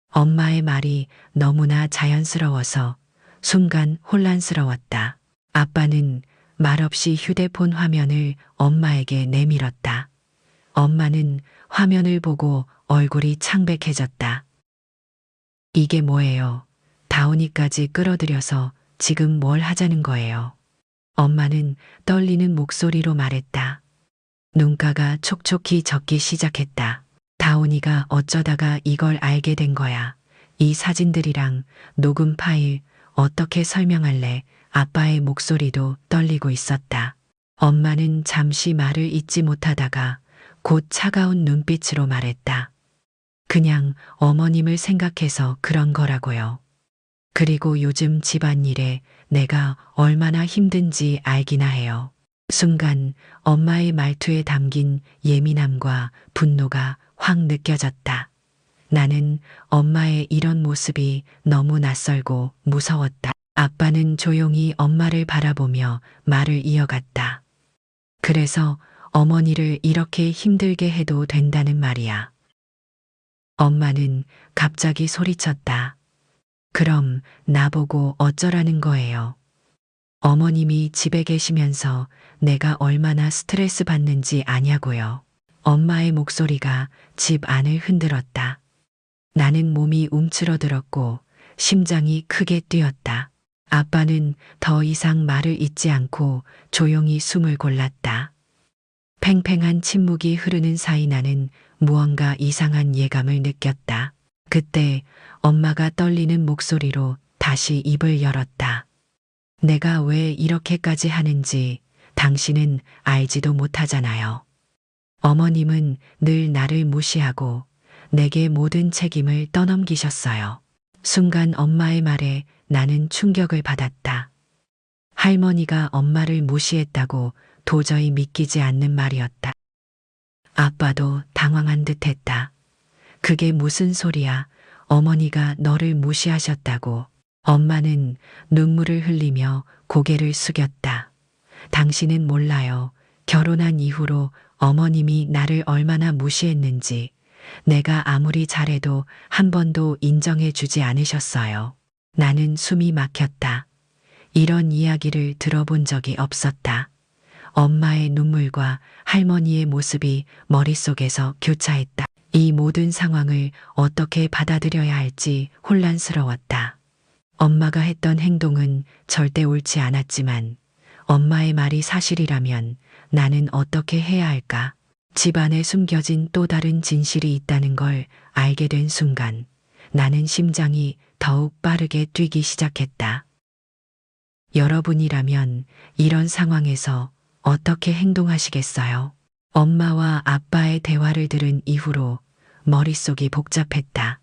엄마의 말이 너무나 자연스러워서 순간 혼란스러웠다. 아빠는 말없이 휴대폰 화면을 엄마에게 내밀었다. 엄마는 화면을 보고 얼굴이 창백해졌다. 이게 뭐예요? 다온이까지 끌어들여서 지금 뭘 하자는 거예요? 엄마는 떨리는 목소리로 말했다. 눈가가 촉촉히 젖기 시작했다. 다온이가 어쩌다가 이걸 알게 된 거야. 이 사진들이랑 녹음 파일 어떻게 설명할래? 아빠의 목소리도 떨리고 있었다. 엄마는 잠시 말을 잇지 못하다가 곧 차가운 눈빛으로 말했다. 그냥 어머님을 생각해서 그런 거라고요. 그리고 요즘 집안일에 내가 얼마나 힘든지 알기나 해요. 순간 엄마의 말투에 담긴 예민함과 분노가 확 느껴졌다. 나는 엄마의 이런 모습이 너무 낯설고 무서웠다. 아빠는 조용히 엄마를 바라보며 말을 이어갔다. 그래서 어머니를 이렇게 힘들게 해도 된다는 말이야. 엄마는 갑자기 소리쳤다. 그럼 나보고 어쩌라는 거예요? 어머님이 집에 계시면서 내가 얼마나 스트레스 받는지 아냐고요. 엄마의 목소리가 집 안을 흔들었다. 나는 몸이 움츠러들었고 심장이 크게 뛰었다. 아빠는 더 이상 말을 잇지 않고 조용히 숨을 골랐다. 팽팽한 침묵이 흐르는 사이 나는 무언가 이상한 예감을 느꼈다. 그때 엄마가 떨리는 목소리로 다시 입을 열었다. 내가 왜 이렇게까지 하는지 당신은 알지도 못하잖아요. 어머님은 늘 나를 무시하고 내게 모든 책임을 떠넘기셨어요. 순간 엄마의 말에 나는 충격을 받았다. 할머니가 엄마를 무시했다고 도저히 믿기지 않는 말이었다. 아빠도 당황한 듯 했다. 그게 무슨 소리야? 어머니가 너를 무시하셨다고. 엄마는 눈물을 흘리며 고개를 숙였다. 당신은 몰라요. 결혼한 이후로 어머님이 나를 얼마나 무시했는지. 내가 아무리 잘해도 한 번도 인정해 주지 않으셨어요. 나는 숨이 막혔다. 이런 이야기를 들어본 적이 없었다. 엄마의 눈물과 할머니의 모습이 머릿속에서 교차했다. 이 모든 상황을 어떻게 받아들여야 할지 혼란스러웠다. 엄마가 했던 행동은 절대 옳지 않았지만 엄마의 말이 사실이라면 나는 어떻게 해야 할까? 집안에 숨겨진 또 다른 진실이 있다는 걸 알게 된 순간 나는 심장이 더욱 빠르게 뛰기 시작했다. 여러분이라면 이런 상황에서 어떻게 행동하시겠어요? 엄마와 아빠의 대화를 들은 이후로 머릿속이 복잡했다.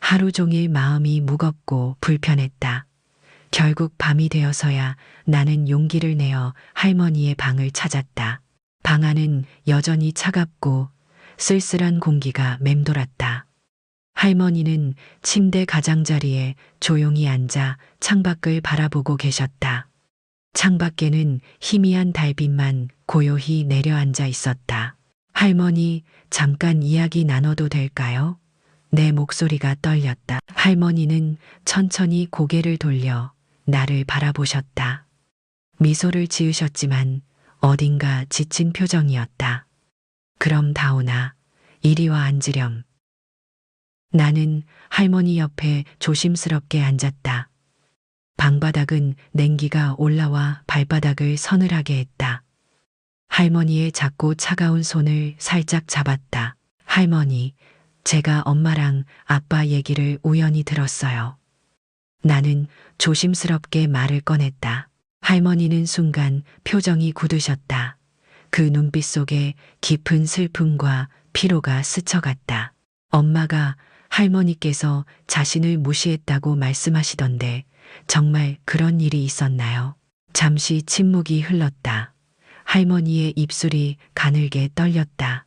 하루 종일 마음이 무겁고 불편했다. 결국 밤이 되어서야 나는 용기를 내어 할머니의 방을 찾았다. 방 안은 여전히 차갑고 쓸쓸한 공기가 맴돌았다. 할머니는 침대 가장자리에 조용히 앉아 창밖을 바라보고 계셨다. 창밖에는 희미한 달빛만 고요히 내려앉아 있었다. 할머니, 잠깐 이야기 나눠도 될까요? 내 목소리가 떨렸다. 할머니는 천천히 고개를 돌려 나를 바라보셨다. 미소를 지으셨지만 어딘가 지친 표정이었다. 그럼 다오나, 이리 와 앉으렴. 나는 할머니 옆에 조심스럽게 앉았다. 방바닥은 냉기가 올라와 발바닥을 서늘하게 했다. 할머니의 작고 차가운 손을 살짝 잡았다. 할머니, 제가 엄마랑 아빠 얘기를 우연히 들었어요. 나는 조심스럽게 말을 꺼냈다. 할머니는 순간 표정이 굳으셨다. 그 눈빛 속에 깊은 슬픔과 피로가 스쳐갔다. 엄마가 할머니께서 자신을 무시했다고 말씀하시던데 정말 그런 일이 있었나요? 잠시 침묵이 흘렀다. 할머니의 입술이 가늘게 떨렸다.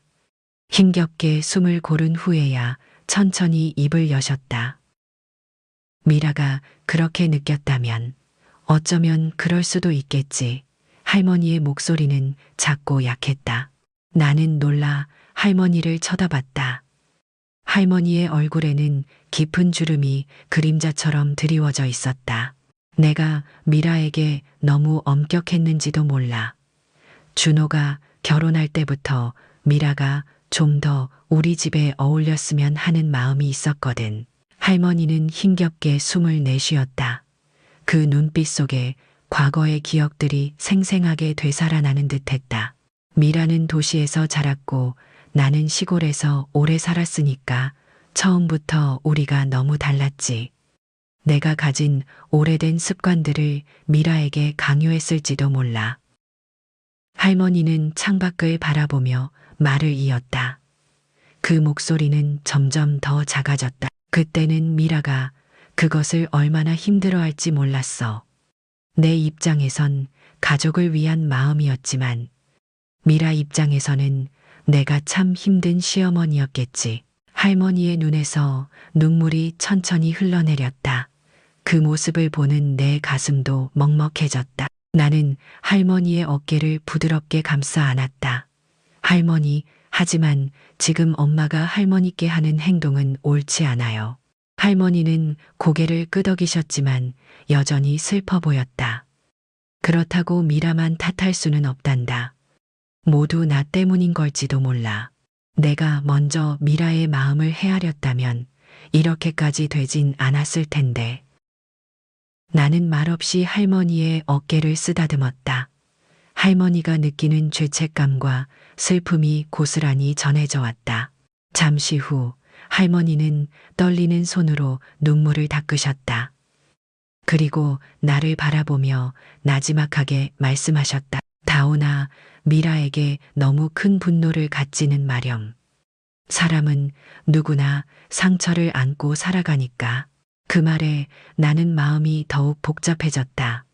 힘겹게 숨을 고른 후에야 천천히 입을 여셨다. 미라가 그렇게 느꼈다면 어쩌면 그럴 수도 있겠지. 할머니의 목소리는 작고 약했다. 나는 놀라 할머니를 쳐다봤다. 할머니의 얼굴에는 깊은 주름이 그림자처럼 드리워져 있었다. 내가 미라에게 너무 엄격했는지도 몰라. 준호가 결혼할 때부터 미라가 좀 더 우리 집에 어울렸으면 하는 마음이 있었거든. 할머니는 힘겹게 숨을 내쉬었다. 그 눈빛 속에 과거의 기억들이 생생하게 되살아나는 듯했다. 미라는 도시에서 자랐고 나는 시골에서 오래 살았으니까 처음부터 우리가 너무 달랐지. 내가 가진 오래된 습관들을 미라에게 강요했을지도 몰라. 할머니는 창밖을 바라보며 말을 이었다. 그 목소리는 점점 더 작아졌다. 그때는 미라가 그것을 얼마나 힘들어할지 몰랐어. 내 입장에선 가족을 위한 마음이었지만 미라 입장에서는 내가 참 힘든 시어머니였겠지. 할머니의 눈에서 눈물이 천천히 흘러내렸다. 그 모습을 보는 내 가슴도 먹먹해졌다. 나는 할머니의 어깨를 부드럽게 감싸 안았다. 할머니, 하지만 지금 엄마가 할머니께 하는 행동은 옳지 않아요. 할머니는 고개를 끄덕이셨지만 여전히 슬퍼 보였다. 그렇다고 미라만 탓할 수는 없단다. 모두 나 때문인 걸지도 몰라. 내가 먼저 미라의 마음을 헤아렸다면 이렇게까지 되진 않았을 텐데. 나는 말없이 할머니의 어깨를 쓰다듬었다. 할머니가 느끼는 죄책감과 슬픔이 고스란히 전해져 왔다. 잠시 후 할머니는 떨리는 손으로 눈물을 닦으셨다. 그리고 나를 바라보며 나지막하게 말씀하셨다. 다오나, 미라에게 너무 큰 분노를 갖지는 마렴. 사람은 누구나 상처를 안고 살아가니까. 그 말에 나는 마음이 더욱 복잡해졌다.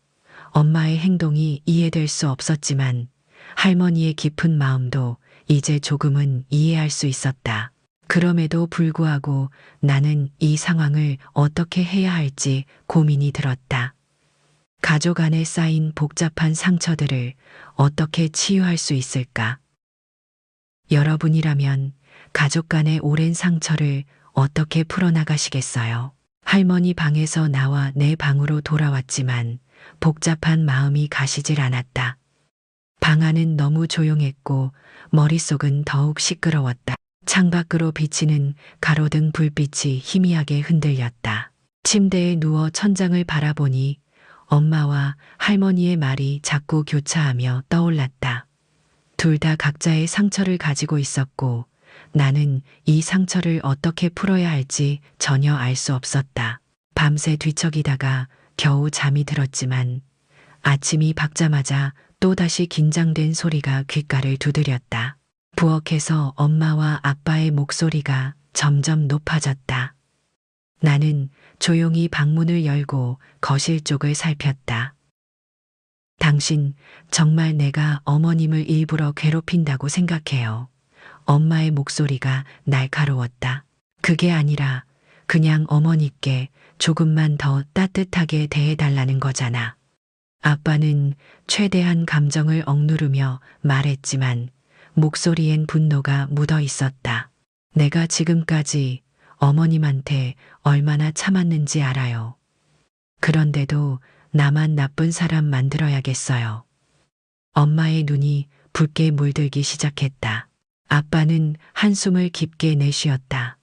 엄마의 행동이 이해될 수 없었지만 할머니의 깊은 마음도 이제 조금은 이해할 수 있었다. 그럼에도 불구하고 나는 이 상황을 어떻게 해야 할지 고민이 들었다. 가족 안에 쌓인 복잡한 상처들을 어떻게 치유할 수 있을까? 여러분이라면 가족 간의 오랜 상처를 어떻게 풀어나가시겠어요? 할머니 방에서 나와 내 방으로 돌아왔지만 복잡한 마음이 가시질 않았다. 방 안은 너무 조용했고 머릿속은 더욱 시끄러웠다. 창밖으로 비치는 가로등 불빛이 희미하게 흔들렸다. 침대에 누워 천장을 바라보니 엄마와 할머니의 말이 자꾸 교차하며 떠올랐다. 둘 다 각자의 상처를 가지고 있었고 나는 이 상처를 어떻게 풀어야 할지 전혀 알 수 없었다. 밤새 뒤척이다가 겨우 잠이 들었지만 아침이 밝자마자 또다시 긴장된 소리가 귓가를 두드렸다. 부엌에서 엄마와 아빠의 목소리가 점점 높아졌다. 나는 조용히 방문을 열고 거실 쪽을 살폈다. 당신 정말 내가 어머님을 일부러 괴롭힌다고 생각해요. 엄마의 목소리가 날카로웠다. 그게 아니라 그냥 어머니께 조금만 더 따뜻하게 대해달라는 거잖아. 아빠는 최대한 감정을 억누르며 말했지만 목소리엔 분노가 묻어 있었다. 내가 지금까지 어머님한테 얼마나 참았는지 알아요. 그런데도 나만 나쁜 사람 만들어야겠어요. 엄마의 눈이 붉게 물들기 시작했다. 아빠는 한숨을 깊게 내쉬었다.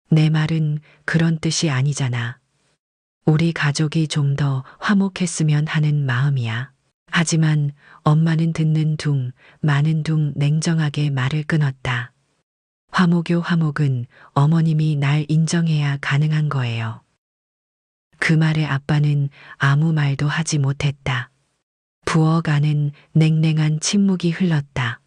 내 말은 그런 뜻이 아니잖아. 우리 가족이 좀 더 화목했으면 하는 마음이야. 하지만 엄마는 듣는 둥 마는 둥 냉정하게 말을 끊었다. 화목은 어머님이 날 인정해야 가능한 거예요. 그 말에 아빠는 아무 말도 하지 못했다. 부엌 안은 냉랭한 침묵이 흘렀다.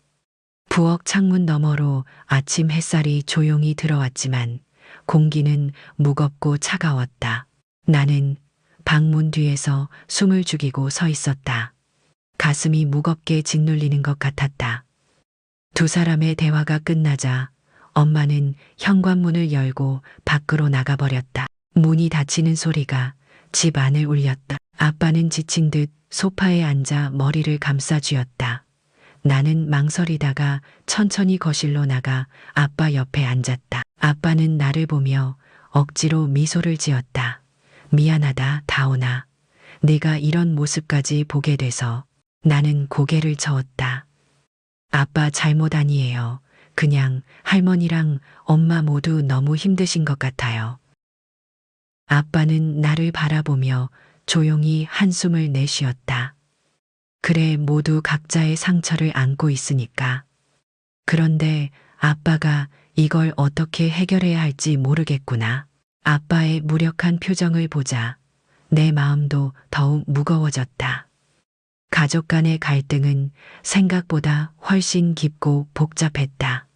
부엌 창문 너머로 아침 햇살이 조용히 들어왔지만 공기는 무겁고 차가웠다. 나는 방문 뒤에서 숨을 죽이고 서 있었다. 가슴이 무겁게 짓눌리는 것 같았다. 두 사람의 대화가 끝나자 엄마는 현관문을 열고 밖으로 나가버렸다. 문이 닫히는 소리가 집 안을 울렸다. 아빠는 지친 듯 소파에 앉아 머리를 감싸쥐었다. 나는 망설이다가 천천히 거실로 나가 아빠 옆에 앉았다. 아빠는 나를 보며 억지로 미소를 지었다. 미안하다, 다온아. 네가 이런 모습까지 보게 돼서. 나는 고개를 저었다. 아빠 잘못 아니에요. 그냥 할머니랑 엄마 모두 너무 힘드신 것 같아요. 아빠는 나를 바라보며 조용히 한숨을 내쉬었다. 그래, 모두 각자의 상처를 안고 있으니까. 그런데 아빠가 이걸 어떻게 해결해야 할지 모르겠구나. 아빠의 무력한 표정을 보자 내 마음도 더욱 무거워졌다. 가족 간의 갈등은 생각보다 훨씬 깊고 복잡했다.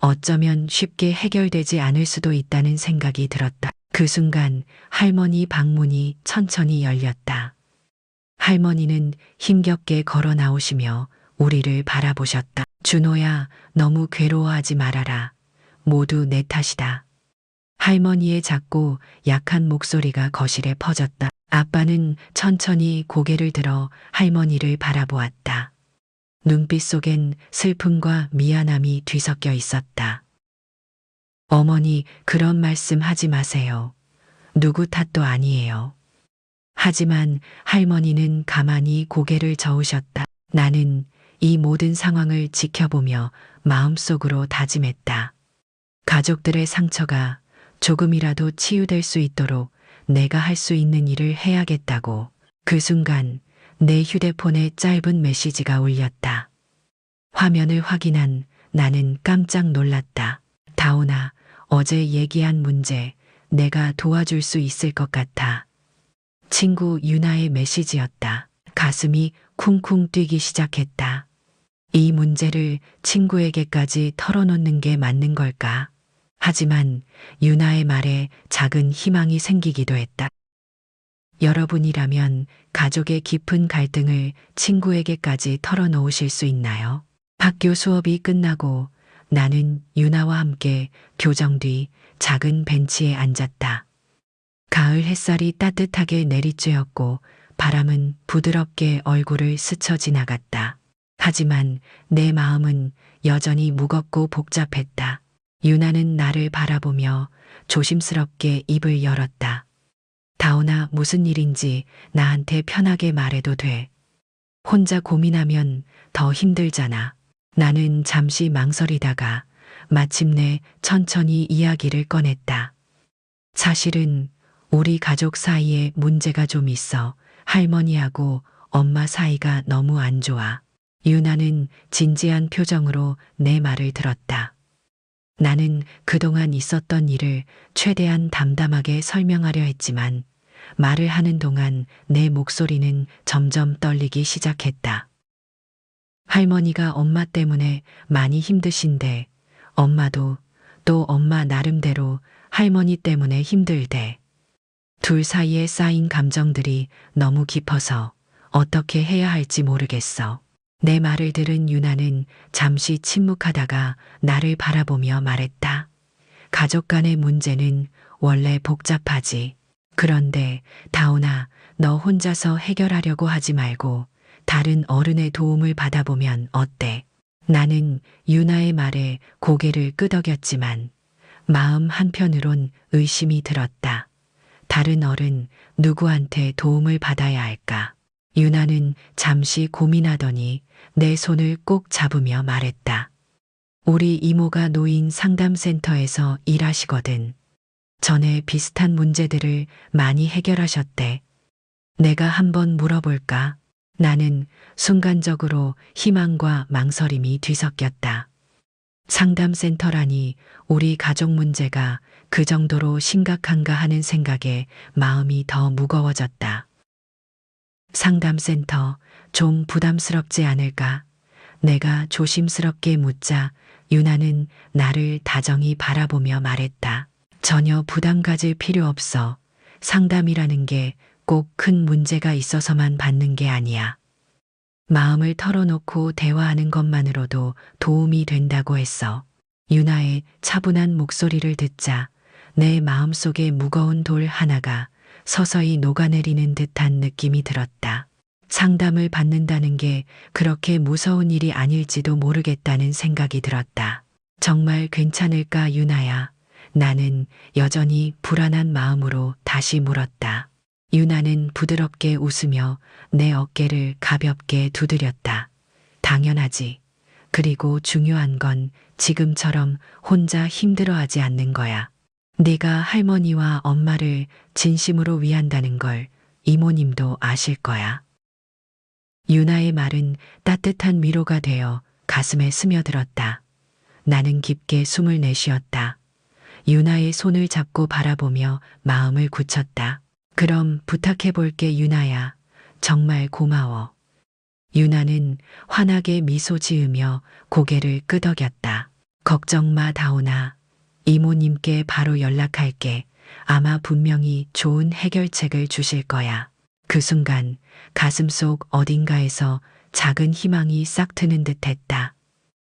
어쩌면 쉽게 해결되지 않을 수도 있다는 생각이 들었다. 그 순간 할머니 방문이 천천히 열렸다. 할머니는 힘겹게 걸어 나오시며 우리를 바라보셨다. 준호야, 너무 괴로워하지 말아라. 모두 내 탓이다. 할머니의 작고 약한 목소리가 거실에 퍼졌다. 아빠는 천천히 고개를 들어 할머니를 바라보았다. 눈빛 속엔 슬픔과 미안함이 뒤섞여 있었다. 어머니, 그런 말씀 하지 마세요. 누구 탓도 아니에요. 하지만 할머니는 가만히 고개를 저으셨다. 나는 이 모든 상황을 지켜보며 마음속으로 다짐했다. 가족들의 상처가 조금이라도 치유될 수 있도록 내가 할 수 있는 일을 해야겠다고. 그 순간 내 휴대폰에 짧은 메시지가 울렸다. 화면을 확인한 나는 깜짝 놀랐다. 다온아, 어제 얘기한 문제 내가 도와줄 수 있을 것 같아. 친구 유나의 메시지였다. 가슴이 쿵쿵 뛰기 시작했다. 이 문제를 친구에게까지 털어놓는 게 맞는 걸까? 하지만 유나의 말에 작은 희망이 생기기도 했다. 여러분이라면 가족의 깊은 갈등을 친구에게까지 털어놓으실 수 있나요? 학교 수업이 끝나고 나는 유나와 함께 교정 뒤 작은 벤치에 앉았다. 가을 햇살이 따뜻하게 내리쬐었고 바람은 부드럽게 얼굴을 스쳐 지나갔다. 하지만 내 마음은 여전히 무겁고 복잡했다. 유나는 나를 바라보며 조심스럽게 입을 열었다. 다온아, 무슨 일인지 나한테 편하게 말해도 돼. 혼자 고민하면 더 힘들잖아. 나는 잠시 망설이다가 마침내 천천히 이야기를 꺼냈다. 사실은 우리 가족 사이에 문제가 좀 있어. 할머니하고 엄마 사이가 너무 안 좋아. 유나는 진지한 표정으로 내 말을 들었다. 나는 그동안 있었던 일을 최대한 담담하게 설명하려 했지만 말을 하는 동안 내 목소리는 점점 떨리기 시작했다. 할머니가 엄마 때문에 많이 힘드신데 엄마도 또 엄마 나름대로 할머니 때문에 힘들대. 둘 사이에 쌓인 감정들이 너무 깊어서 어떻게 해야 할지 모르겠어. 내 말을 들은 유나는 잠시 침묵하다가 나를 바라보며 말했다. 가족 간의 문제는 원래 복잡하지. 그런데 다온아, 너 혼자서 해결하려고 하지 말고 다른 어른의 도움을 받아보면 어때? 나는 유나의 말에 고개를 끄덕였지만 마음 한편으론 의심이 들었다. 다른 어른 누구한테 도움을 받아야 할까? 유나는 잠시 고민하더니 내 손을 꼭 잡으며 말했다. 우리 이모가 노인 상담센터에서 일하시거든. 전에 비슷한 문제들을 많이 해결하셨대. 내가 한번 물어볼까? 나는 순간적으로 희망과 망설임이 뒤섞였다. 상담센터라니 우리 가족 문제가 그 정도로 심각한가 하는 생각에 마음이 더 무거워졌다. 상담센터 좀 부담스럽지 않을까? 내가 조심스럽게 묻자 유나는 나를 다정히 바라보며 말했다. 전혀 부담 가질 필요 없어. 상담이라는 게 꼭 큰 문제가 있어서만 받는 게 아니야. 마음을 털어놓고 대화하는 것만으로도 도움이 된다고 했어. 유나의 차분한 목소리를 듣자 내 마음속에 무거운 돌 하나가 서서히 녹아내리는 듯한 느낌이 들었다. 상담을 받는다는 게 그렇게 무서운 일이 아닐지도 모르겠다는 생각이 들었다. 정말 괜찮을까, 유나야? 나는 여전히 불안한 마음으로 다시 물었다. 유나는 부드럽게 웃으며 내 어깨를 가볍게 두드렸다. 당연하지. 그리고 중요한 건 지금처럼 혼자 힘들어하지 않는 거야. 네가 할머니와 엄마를 진심으로 위한다는 걸 이모님도 아실 거야. 유나의 말은 따뜻한 위로가 되어 가슴에 스며들었다. 나는 깊게 숨을 내쉬었다. 유나의 손을 잡고 바라보며 마음을 굳혔다. 그럼 부탁해 볼게, 유나야. 정말 고마워. 유나는 환하게 미소 지으며 고개를 끄덕였다. 걱정 마, 다온아. 이모님께 바로 연락할게. 아마 분명히 좋은 해결책을 주실 거야. 그 순간 가슴속 어딘가에서 작은 희망이 싹 트는 듯 했다.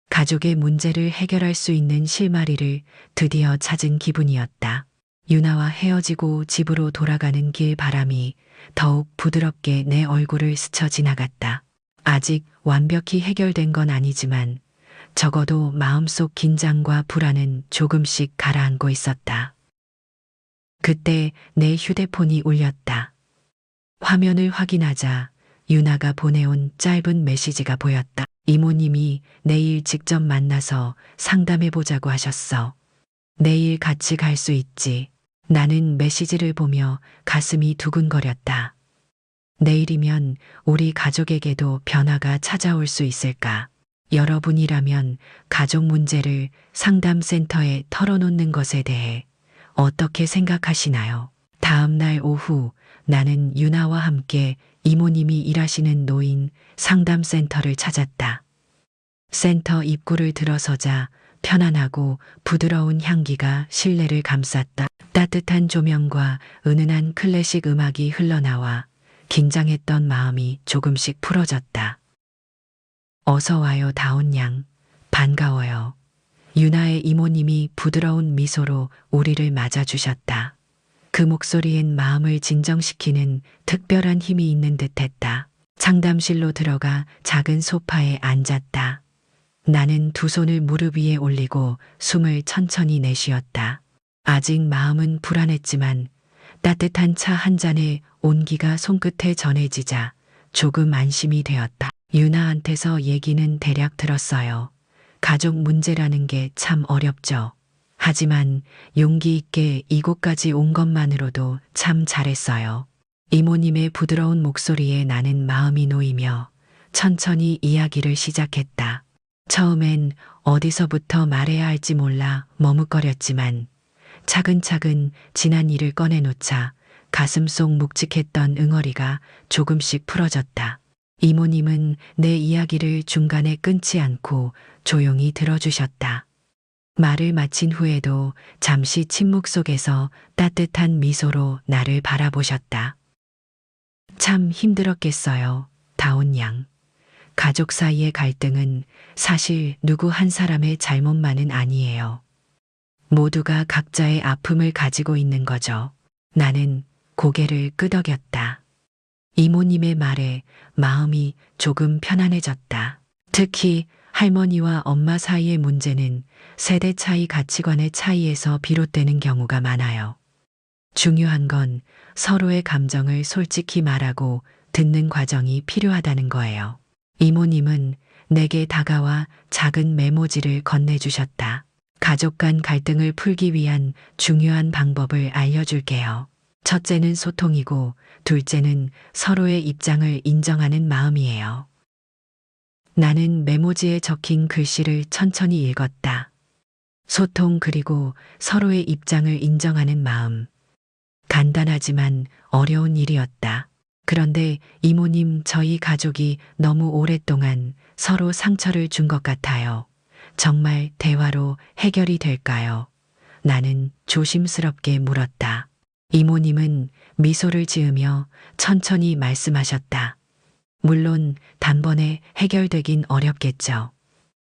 가족의 문제를 해결할 수 있는 실마리를 드디어 찾은 기분이었다. 유나와 헤어지고 집으로 돌아가는 길 바람이 더욱 부드럽게 내 얼굴을 스쳐 지나갔다. 아직 완벽히 해결된 건 아니지만 적어도 마음속 긴장과 불안은 조금씩 가라앉고 있었다. 그때 내 휴대폰이 울렸다. 화면을 확인하자 유나가 보내온 짧은 메시지가 보였다. 이모님이 내일 직접 만나서 상담해보자고 하셨어. 내일 같이 갈 수 있지. 나는 메시지를 보며 가슴이 두근거렸다. 내일이면 우리 가족에게도 변화가 찾아올 수 있을까? 여러분이라면 가족 문제를 상담센터에 털어놓는 것에 대해 어떻게 생각하시나요? 다음 날 오후 나는 유나와 함께 이모님이 일하시는 노인 상담센터를 찾았다. 센터 입구를 들어서자 편안하고 부드러운 향기가 실내를 감쌌다. 따뜻한 조명과 은은한 클래식 음악이 흘러나와 긴장했던 마음이 조금씩 풀어졌다. 어서 와요, 다온 양. 반가워요. 유나의 이모님이 부드러운 미소로 우리를 맞아주셨다. 그 목소리엔 마음을 진정시키는 특별한 힘이 있는 듯했다. 상담실로 들어가 작은 소파에 앉았다. 나는 두 손을 무릎 위에 올리고 숨을 천천히 내쉬었다. 아직 마음은 불안했지만 따뜻한 차 한 잔의 온기가 손끝에 전해지자 조금 안심이 되었다. 유나한테서 얘기는 대략 들었어요. 가족 문제라는 게 참 어렵죠. 하지만 용기 있게 이곳까지 온 것만으로도 참 잘했어요. 이모님의 부드러운 목소리에 나는 마음이 놓이며 천천히 이야기를 시작했다. 처음엔 어디서부터 말해야 할지 몰라 머뭇거렸지만 차근차근 지난 일을 꺼내놓자 가슴속 묵직했던 응어리가 조금씩 풀어졌다. 이모님은 내 이야기를 중간에 끊지 않고 조용히 들어주셨다. 말을 마친 후에도 잠시 침묵 속에서 따뜻한 미소로 나를 바라보셨다. 참 힘들었겠어요, 다온 양. 가족 사이의 갈등은 사실 누구 한 사람의 잘못만은 아니에요. 모두가 각자의 아픔을 가지고 있는 거죠. 나는 고개를 끄덕였다. 이모님의 말에 마음이 조금 편안해졌다. 특히 할머니와 엄마 사이의 문제는 세대 차이, 가치관의 차이에서 비롯되는 경우가 많아요. 중요한 건 서로의 감정을 솔직히 말하고 듣는 과정이 필요하다는 거예요. 이모님은 내게 다가와 작은 메모지를 건네주셨다. 가족 간 갈등을 풀기 위한 중요한 방법을 알려줄게요. 첫째는 소통이고 둘째는 서로의 입장을 인정하는 마음이에요. 나는 메모지에 적힌 글씨를 천천히 읽었다. 소통 그리고 서로의 입장을 인정하는 마음. 간단하지만 어려운 일이었다. 그런데 이모님, 저희 가족이 너무 오랫동안 서로 상처를 준 것 같아요. 정말 대화로 해결이 될까요? 나는 조심스럽게 물었다. 이모님은 미소를 지으며 천천히 말씀하셨다. 물론 단번에 해결되긴 어렵겠죠.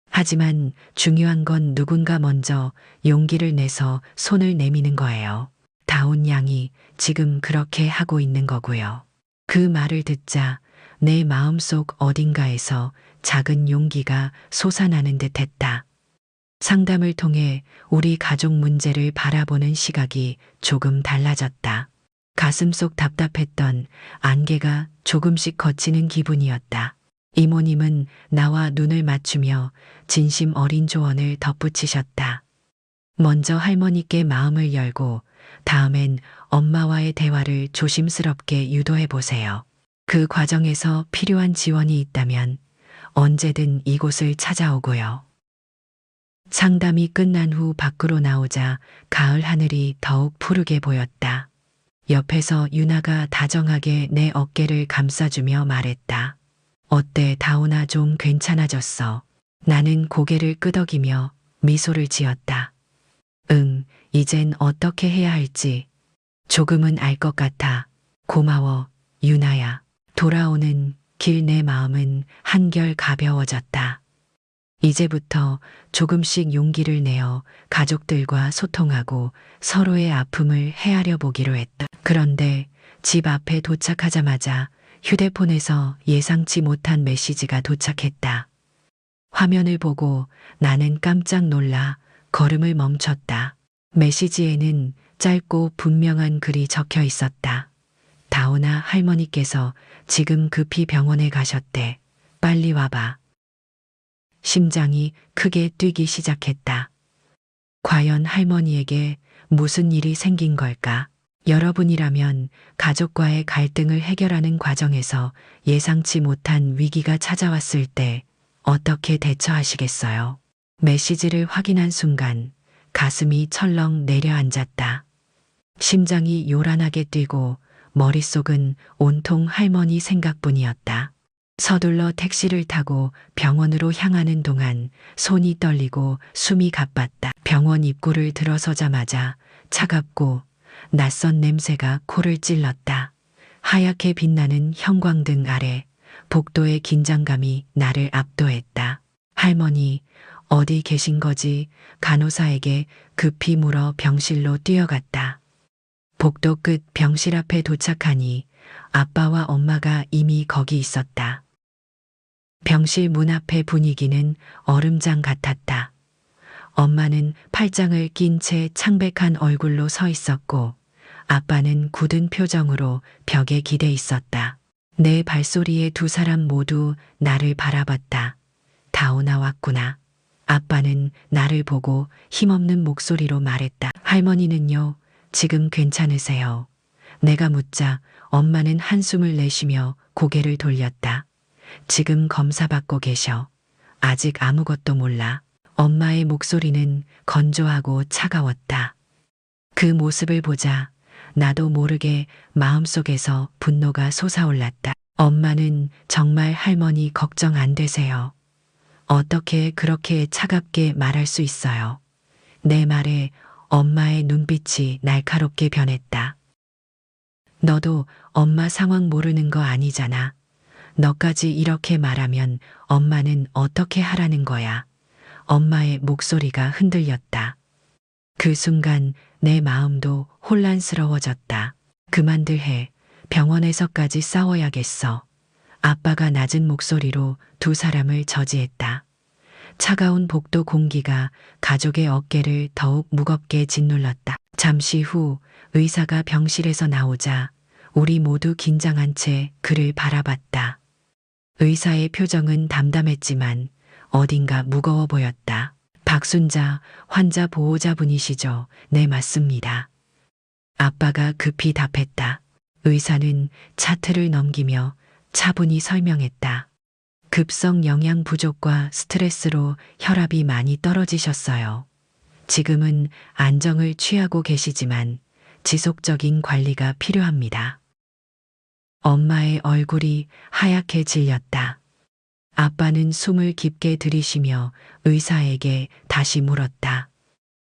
하지만 중요한 건 누군가 먼저 용기를 내서 손을 내미는 거예요. 다온 양이 지금 그렇게 하고 있는 거고요. 그 말을 듣자 내 마음속 어딘가에서 작은 용기가 솟아나는 듯 했다. 상담을 통해 우리 가족 문제를 바라보는 시각이 조금 달라졌다. 가슴속 답답했던 안개가 조금씩 걷히는 기분이었다. 이모님은 나와 눈을 맞추며 진심 어린 조언을 덧붙이셨다. 먼저 할머니께 마음을 열고 다음엔 엄마와의 대화를 조심스럽게 유도해 보세요. 그 과정에서 필요한 지원이 있다면 언제든 이곳을 찾아오고요. 상담이 끝난 후 밖으로 나오자 가을 하늘이 더욱 푸르게 보였다. 옆에서 유나가 다정하게 내 어깨를 감싸주며 말했다. 어때, 다온아, 좀 괜찮아졌어? 나는 고개를 끄덕이며 미소를 지었다. 응, 이젠 어떻게 해야 할지 조금은 알 것 같아. 고마워, 유나야. 돌아오는 길 내 마음은 한결 가벼워졌다. 이제부터 조금씩 용기를 내어 가족들과 소통하고 서로의 아픔을 헤아려 보기로 했다. 그런데 집 앞에 도착하자마자 휴대폰에서 예상치 못한 메시지가 도착했다. 화면을 보고 나는 깜짝 놀라 걸음을 멈췄다. 메시지에는 짧고 분명한 글이 적혀 있었다. 다온아, 할머니께서 지금 급히 병원에 가셨대. 빨리 와봐. 심장이 크게 뛰기 시작했다. 과연 할머니에게 무슨 일이 생긴 걸까? 여러분이라면 가족과의 갈등을 해결하는 과정에서 예상치 못한 위기가 찾아왔을 때 어떻게 대처하시겠어요? 메시지를 확인한 순간 가슴이 철렁 내려앉았다. 심장이 요란하게 뛰고 머릿속은 온통 할머니 생각뿐이었다. 서둘러 택시를 타고 병원으로 향하는 동안 손이 떨리고 숨이 가빴다. 병원 입구를 들어서자마자 차갑고 낯선 냄새가 코를 찔렀다. 하얗게 빛나는 형광등 아래 복도의 긴장감이 나를 압도했다. 할머니, 어디 계신 거지? 간호사에게 급히 물어 병실로 뛰어갔다. 복도 끝 병실 앞에 도착하니 아빠와 엄마가 이미 거기 있었다. 병실 문 앞의 분위기는 얼음장 같았다. 엄마는 팔짱을 낀 채 창백한 얼굴로 서 있었고 아빠는 굳은 표정으로 벽에 기대 있었다. 내 발소리에 두 사람 모두 나를 바라봤다. 다오나 왔구나. 아빠는 나를 보고 힘없는 목소리로 말했다. 할머니는요, 지금 괜찮으세요? 내가 묻자 엄마는 한숨을 내쉬며 고개를 돌렸다. 지금 검사받고 계셔. 아직 아무것도 몰라. 엄마의 목소리는 건조하고 차가웠다. 그 모습을 보자 나도 모르게 마음속에서 분노가 솟아올랐다. 엄마는 정말 할머니 걱정 안 되세요. 어떻게 그렇게 차갑게 말할 수 있어요? 내 말에 엄마의 눈빛이 날카롭게 변했다. 너도 엄마 상황 모르는 거 아니잖아. 너까지 이렇게 말하면 엄마는 어떻게 하라는 거야? 엄마의 목소리가 흔들렸다. 그 순간 내 마음도 혼란스러워졌다. 그만들 해. 병원에서까지 싸워야겠어. 아빠가 낮은 목소리로 두 사람을 저지했다. 차가운 복도 공기가 가족의 어깨를 더욱 무겁게 짓눌렀다. 잠시 후 의사가 병실에서 나오자 우리 모두 긴장한 채 그를 바라봤다. 의사의 표정은 담담했지만 어딘가 무거워 보였다. 박순자 환자 보호자분이시죠? 네, 맞습니다. 아빠가 급히 답했다. 의사는 차트를 넘기며 차분히 설명했다. 급성 영양 부족과 스트레스로 혈압이 많이 떨어지셨어요. 지금은 안정을 취하고 계시지만 지속적인 관리가 필요합니다. 엄마의 얼굴이 하얗게 질렸다. 아빠는 숨을 깊게 들이쉬며 의사에게 다시 물었다.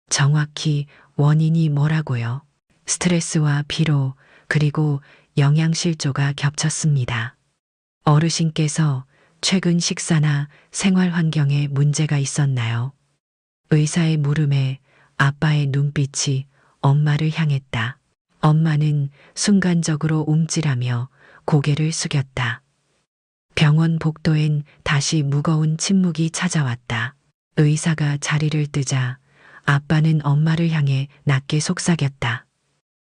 정확히 원인이 뭐라고요? 스트레스와 피로 그리고 영양실조가 겹쳤습니다. 어르신께서 최근 식사나 생활 환경에 문제가 있었나요? 의사의 물음에 아빠의 눈빛이 엄마를 향했다. 엄마는 순간적으로 움찔하며 고개를 숙였다. 병원 복도엔 다시 무거운 침묵이 찾아왔다. 의사가 자리를 뜨자 아빠는 엄마를 향해 낮게 속삭였다.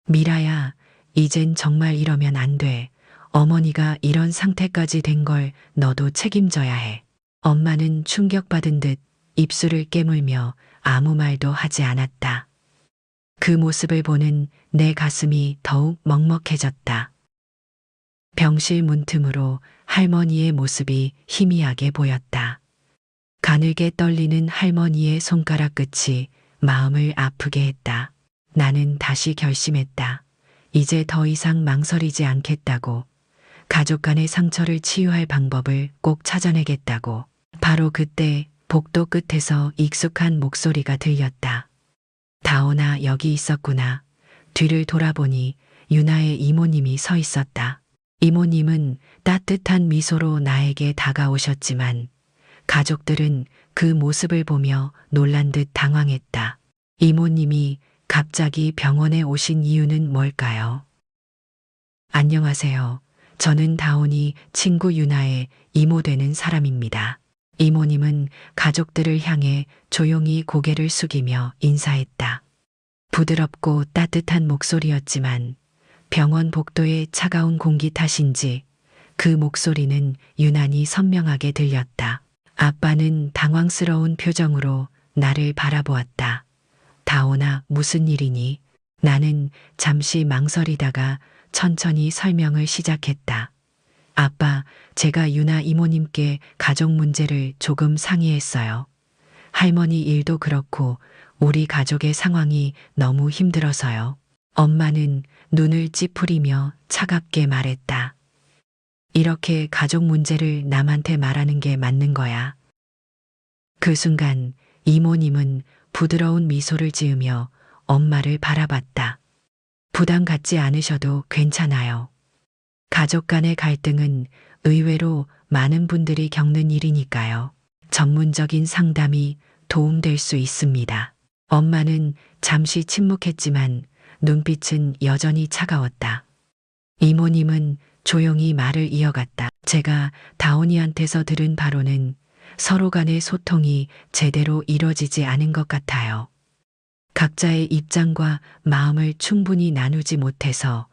미라야, 이젠 정말 이러면 안 돼. 어머니가 이런 상태까지 된 걸 너도 책임져야 해. 엄마는 충격받은 듯 입술을 깨물며 아무 말도 하지 않았다. 그 모습을 보는 내 가슴이 더욱 먹먹해졌다. 병실 문틈으로 할머니의 모습이 희미하게 보였다. 가늘게 떨리는 할머니의 손가락 끝이 마음을 아프게 했다. 나는 다시 결심했다. 이제 더 이상 망설이지 않겠다고. 가족 간의 상처를 치유할 방법을 꼭 찾아내겠다고. 바로 그때 복도 끝에서 익숙한 목소리가 들렸다. 다오나 여기 있었구나. 뒤를 돌아보니 유나의 이모님이 서 있었다. 이모님은 따뜻한 미소로 나에게 다가오셨지만 가족들은 그 모습을 보며 놀란 듯 당황했다. 이모님이 갑자기 병원에 오신 이유는 뭘까요? 안녕하세요. 저는 다온이 친구 유나의 이모 되는 사람입니다. 이모님은 가족들을 향해 조용히 고개를 숙이며 인사했다. 부드럽고 따뜻한 목소리였지만 병원 복도의 차가운 공기 탓인지 그 목소리는 유난히 선명하게 들렸다. 아빠는 당황스러운 표정으로 나를 바라보았다. 다오나 무슨 일이니? 나는 잠시 망설이다가 천천히 설명을 시작했다. 아빠, 제가 유나 이모님께 가족 문제를 조금 상의했어요. 할머니 일도 그렇고 우리 가족의 상황이 너무 힘들어서요. 엄마는 눈을 찌푸리며 차갑게 말했다. 이렇게 가족 문제를 남한테 말하는 게 맞는 거야. 그 순간 이모님은 부드러운 미소를 지으며 엄마를 바라봤다. 부담 갖지 않으셔도 괜찮아요. 가족 간의 갈등은 의외로 많은 분들이 겪는 일이니까요. 전문적인 상담이 도움될 수 있습니다. 엄마는 잠시 침묵했지만 눈빛은 여전히 차가웠다. 이모님은 조용히 말을 이어갔다. 제가 다온이한테서 들은 바로는 서로 간의 소통이 제대로 이뤄지지 않은 것 같아요. 각자의 입장과 마음을 충분히 나누지 못해서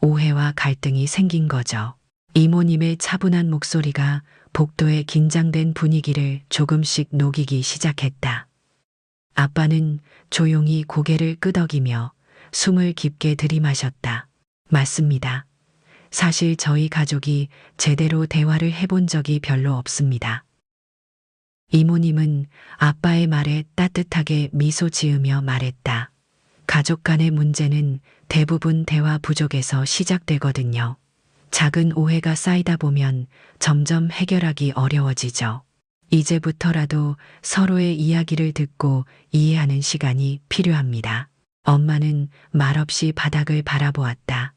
오해와 갈등이 생긴 거죠. 이모님의 차분한 목소리가 복도의 긴장된 분위기를 조금씩 녹이기 시작했다. 아빠는 조용히 고개를 끄덕이며 숨을 깊게 들이마셨다. 맞습니다. 사실 저희 가족이 제대로 대화를 해본 적이 별로 없습니다. 이모님은 아빠의 말에 따뜻하게 미소 지으며 말했다. 가족 간의 문제는 대부분 대화 부족에서 시작되거든요. 작은 오해가 쌓이다 보면 점점 해결하기 어려워지죠. 이제부터라도 서로의 이야기를 듣고 이해하는 시간이 필요합니다. 엄마는 말없이 바닥을 바라보았다.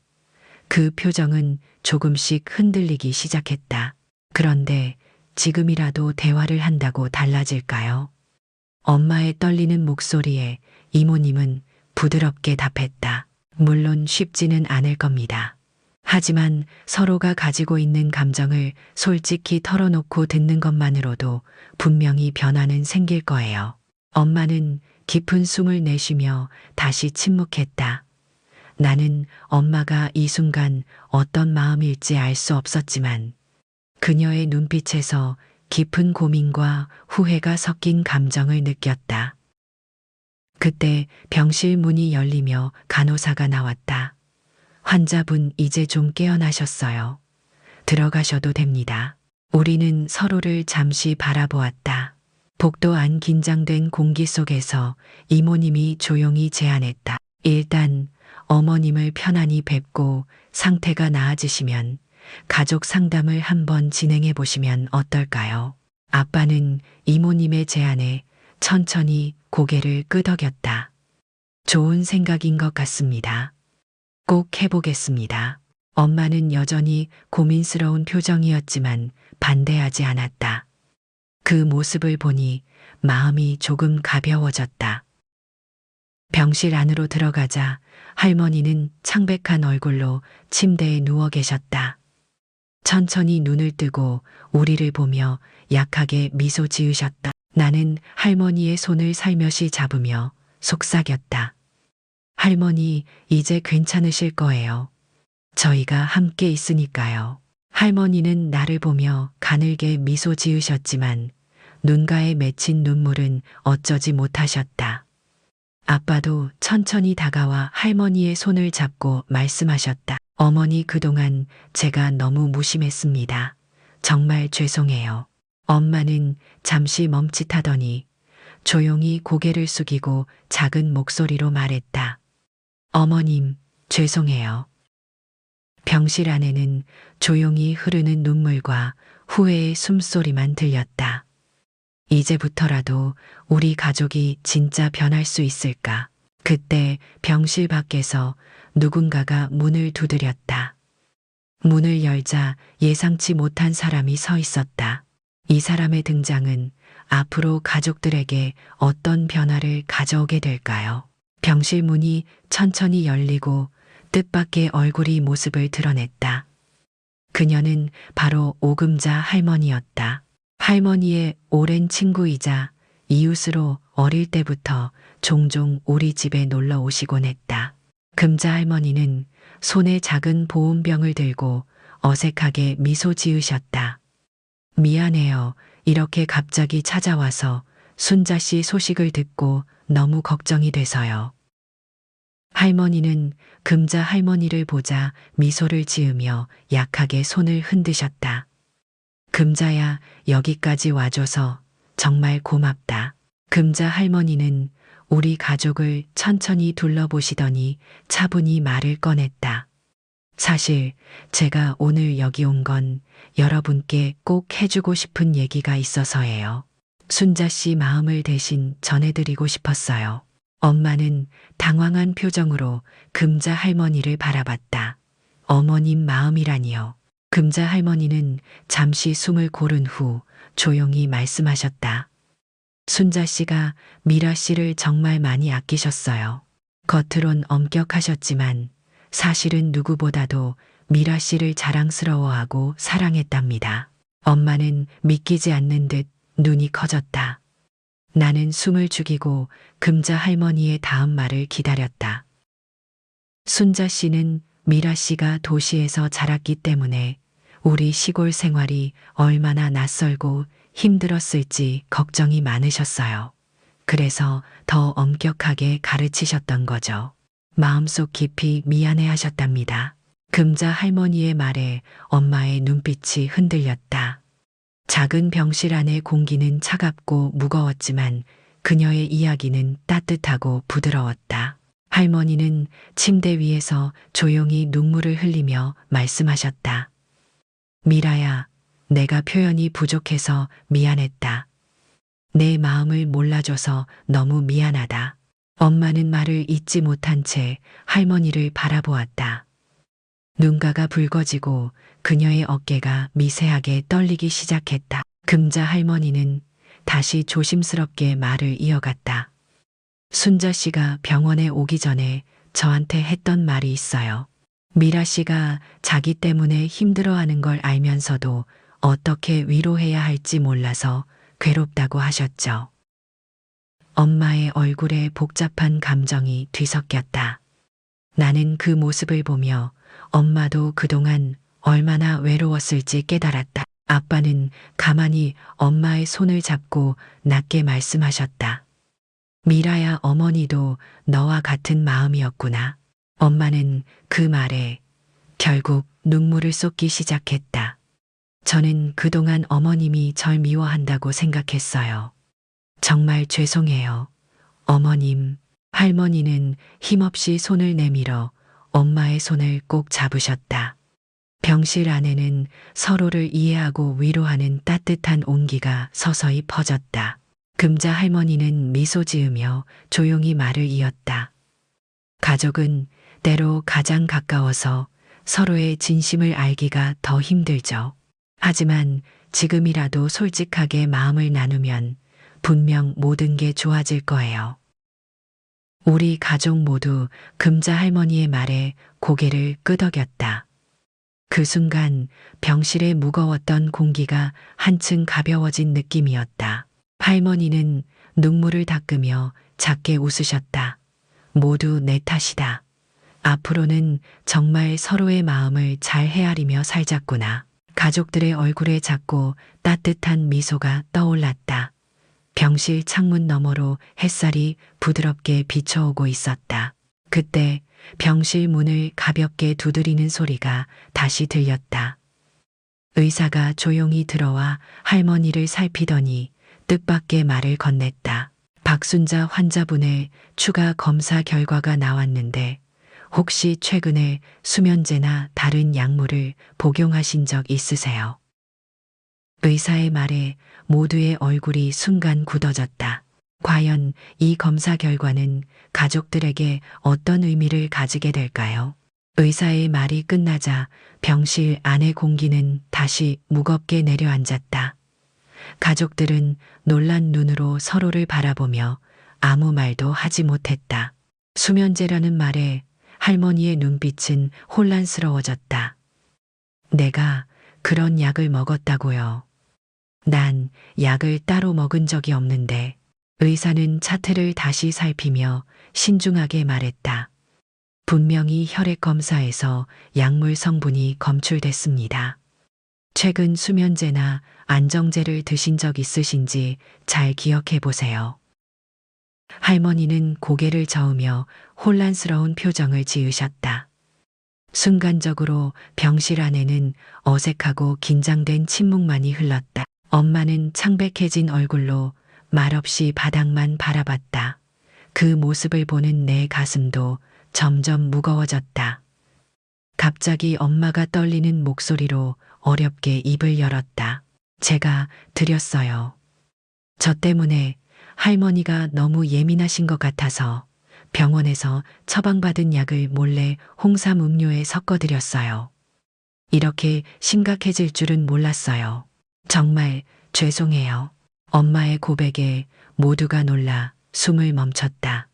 그 표정은 조금씩 흔들리기 시작했다. 그런데 지금이라도 대화를 한다고 달라질까요? 엄마의 떨리는 목소리에 이모님은 부드럽게 답했다. 물론 쉽지는 않을 겁니다. 하지만 서로가 가지고 있는 감정을 솔직히 털어놓고 듣는 것만으로도 분명히 변화는 생길 거예요. 엄마는 깊은 숨을 내쉬며 다시 침묵했다. 나는 엄마가 이 순간 어떤 마음일지 알 수 없었지만 그녀의 눈빛에서 깊은 고민과 후회가 섞인 감정을 느꼈다. 그때 병실 문이 열리며 간호사가 나왔다. 환자분 이제 좀 깨어나셨어요. 들어가셔도 됩니다. 우리는 서로를 잠시 바라보았다. 복도 안 긴장된 공기 속에서 이모님이 조용히 제안했다. 일단 어머님을 편안히 뵙고 상태가 나아지시면 가족 상담을 한번 진행해 보시면 어떨까요? 아빠는 이모님의 제안에 천천히 고개를 끄덕였다. 좋은 생각인 것 같습니다. 꼭 해보겠습니다. 엄마는 여전히 고민스러운 표정이었지만 반대하지 않았다. 그 모습을 보니 마음이 조금 가벼워졌다. 병실 안으로 들어가자 할머니는 창백한 얼굴로 침대에 누워 계셨다. 천천히 눈을 뜨고 우리를 보며 약하게 미소 지으셨다. 나는 할머니의 손을 살며시 잡으며 속삭였다. 할머니, 이제 괜찮으실 거예요. 저희가 함께 있으니까요. 할머니는 나를 보며 가늘게 미소 지으셨지만 눈가에 맺힌 눈물은 어쩌지 못하셨다. 아빠도 천천히 다가와 할머니의 손을 잡고 말씀하셨다. 어머니, 그동안 제가 너무 무심했습니다. 정말 죄송해요. 엄마는 잠시 멈칫하더니 조용히 고개를 숙이고 작은 목소리로 말했다. 어머님, 죄송해요. 병실 안에는 조용히 흐르는 눈물과 후회의 숨소리만 들렸다. 이제부터라도 우리 가족이 진짜 변할 수 있을까? 그때 병실 밖에서 누군가가 문을 두드렸다. 문을 열자 예상치 못한 사람이 서 있었다. 이 사람의 등장은 앞으로 가족들에게 어떤 변화를 가져오게 될까요? 병실 문이 천천히 열리고 뜻밖의 얼굴이 모습을 드러냈다. 그녀는 바로 오금자 할머니였다. 할머니의 오랜 친구이자 이웃으로 어릴 때부터 종종 우리 집에 놀러 오시곤 했다. 금자 할머니는 손에 작은 보온병을 들고 어색하게 미소 지으셨다. 미안해요. 이렇게 갑자기 찾아와서 순자 씨 소식을 듣고 너무 걱정이 돼서요. 할머니는 금자 할머니를 보자 미소를 지으며 약하게 손을 흔드셨다. 금자야, 여기까지 와줘서 정말 고맙다. 금자 할머니는 우리 가족을 천천히 둘러보시더니 차분히 말을 꺼냈다. 사실 제가 오늘 여기 온 건 여러분께 꼭 해주고 싶은 얘기가 있어서예요. 순자 씨 마음을 대신 전해드리고 싶었어요. 엄마는 당황한 표정으로 금자 할머니를 바라봤다. 어머님 마음이라니요. 금자 할머니는 잠시 숨을 고른 후 조용히 말씀하셨다. 순자 씨가 미라 씨를 정말 많이 아끼셨어요. 겉으론 엄격하셨지만 사실은 누구보다도 미라 씨를 자랑스러워하고 사랑했답니다. 엄마는 믿기지 않는 듯 눈이 커졌다. 나는 숨을 죽이고 금자 할머니의 다음 말을 기다렸다. 순자 씨는 미라 씨가 도시에서 자랐기 때문에 우리 시골 생활이 얼마나 낯설고 힘들었을지 걱정이 많으셨어요. 그래서 더 엄격하게 가르치셨던 거죠. 마음속 깊이 미안해 하셨답니다. 금자 할머니의 말에 엄마의 눈빛이 흔들렸다. 작은 병실 안의 공기는 차갑고 무거웠지만 그녀의 이야기는 따뜻하고 부드러웠다. 할머니는 침대 위에서 조용히 눈물을 흘리며 말씀하셨다. 미라야, 내가 표현이 부족해서 미안했다. 내 마음을 몰라줘서 너무 미안하다. 엄마는 말을 잇지 못한 채 할머니를 바라보았다. 눈가가 붉어지고 그녀의 어깨가 미세하게 떨리기 시작했다. 금자 할머니는 다시 조심스럽게 말을 이어갔다. 순자 씨가 병원에 오기 전에 저한테 했던 말이 있어요. 미라 씨가 자기 때문에 힘들어하는 걸 알면서도 어떻게 위로해야 할지 몰라서 괴롭다고 하셨죠. 엄마의 얼굴에 복잡한 감정이 뒤섞였다. 나는 그 모습을 보며 엄마도 그동안 얼마나 외로웠을지 깨달았다. 아빠는 가만히 엄마의 손을 잡고 낮게 말씀하셨다. 미라야, 어머니도 너와 같은 마음이었구나. 엄마는 그 말에 결국 눈물을 쏟기 시작했다. 저는 그동안 어머님이 절 미워한다고 생각했어요. 정말 죄송해요. 어머님. 할머니는 힘없이 손을 내밀어 엄마의 손을 꼭 잡으셨다. 병실 안에는 서로를 이해하고 위로하는 따뜻한 온기가 서서히 퍼졌다. 금자 할머니는 미소 지으며 조용히 말을 이었다. 가족은 때로 가장 가까워서 서로의 진심을 알기가 더 힘들죠. 하지만 지금이라도 솔직하게 마음을 나누면 분명 모든 게 좋아질 거예요. 우리 가족 모두 금자 할머니의 말에 고개를 끄덕였다. 그 순간 병실에 무거웠던 공기가 한층 가벼워진 느낌이었다. 할머니는 눈물을 닦으며 작게 웃으셨다. 모두 내 탓이다. 앞으로는 정말 서로의 마음을 잘 헤아리며 살자꾸나. 가족들의 얼굴에 작고 따뜻한 미소가 떠올랐다. 병실 창문 너머로 햇살이 부드럽게 비춰오고 있었다. 그때 병실 문을 가볍게 두드리는 소리가 다시 들렸다. 의사가 조용히 들어와 할머니를 살피더니 뜻밖의 말을 건넸다. 박순자 환자분의 추가 검사 결과가 나왔는데 혹시 최근에 수면제나 다른 약물을 복용하신 적 있으세요? 의사의 말에 모두의 얼굴이 순간 굳어졌다. 과연 이 검사 결과는 가족들에게 어떤 의미를 가지게 될까요? 의사의 말이 끝나자 병실 안의 공기는 다시 무겁게 내려앉았다. 가족들은 놀란 눈으로 서로를 바라보며 아무 말도 하지 못했다. 수면제라는 말에 할머니의 눈빛은 혼란스러워졌다. 내가 그런 약을 먹었다고요. 난 약을 따로 먹은 적이 없는데. 의사는 차트를 다시 살피며 신중하게 말했다. 분명히 혈액 검사에서 약물 성분이 검출됐습니다. 최근 수면제나 안정제를 드신 적 있으신지 잘 기억해 보세요. 할머니는 고개를 저으며 혼란스러운 표정을 지으셨다. 순간적으로 병실 안에는 어색하고 긴장된 침묵만이 흘렀다. 엄마는 창백해진 얼굴로 말없이 바닥만 바라봤다. 그 모습을 보는 내 가슴도 점점 무거워졌다. 갑자기 엄마가 떨리는 목소리로 어렵게 입을 열었다. 제가 드렸어요. 저 때문에 할머니가 너무 예민하신 것 같아서 병원에서 처방받은 약을 몰래 홍삼 음료에 섞어드렸어요. 이렇게 심각해질 줄은 몰랐어요. 정말 죄송해요. 엄마의 고백에 모두가 놀라 숨을 멈췄다.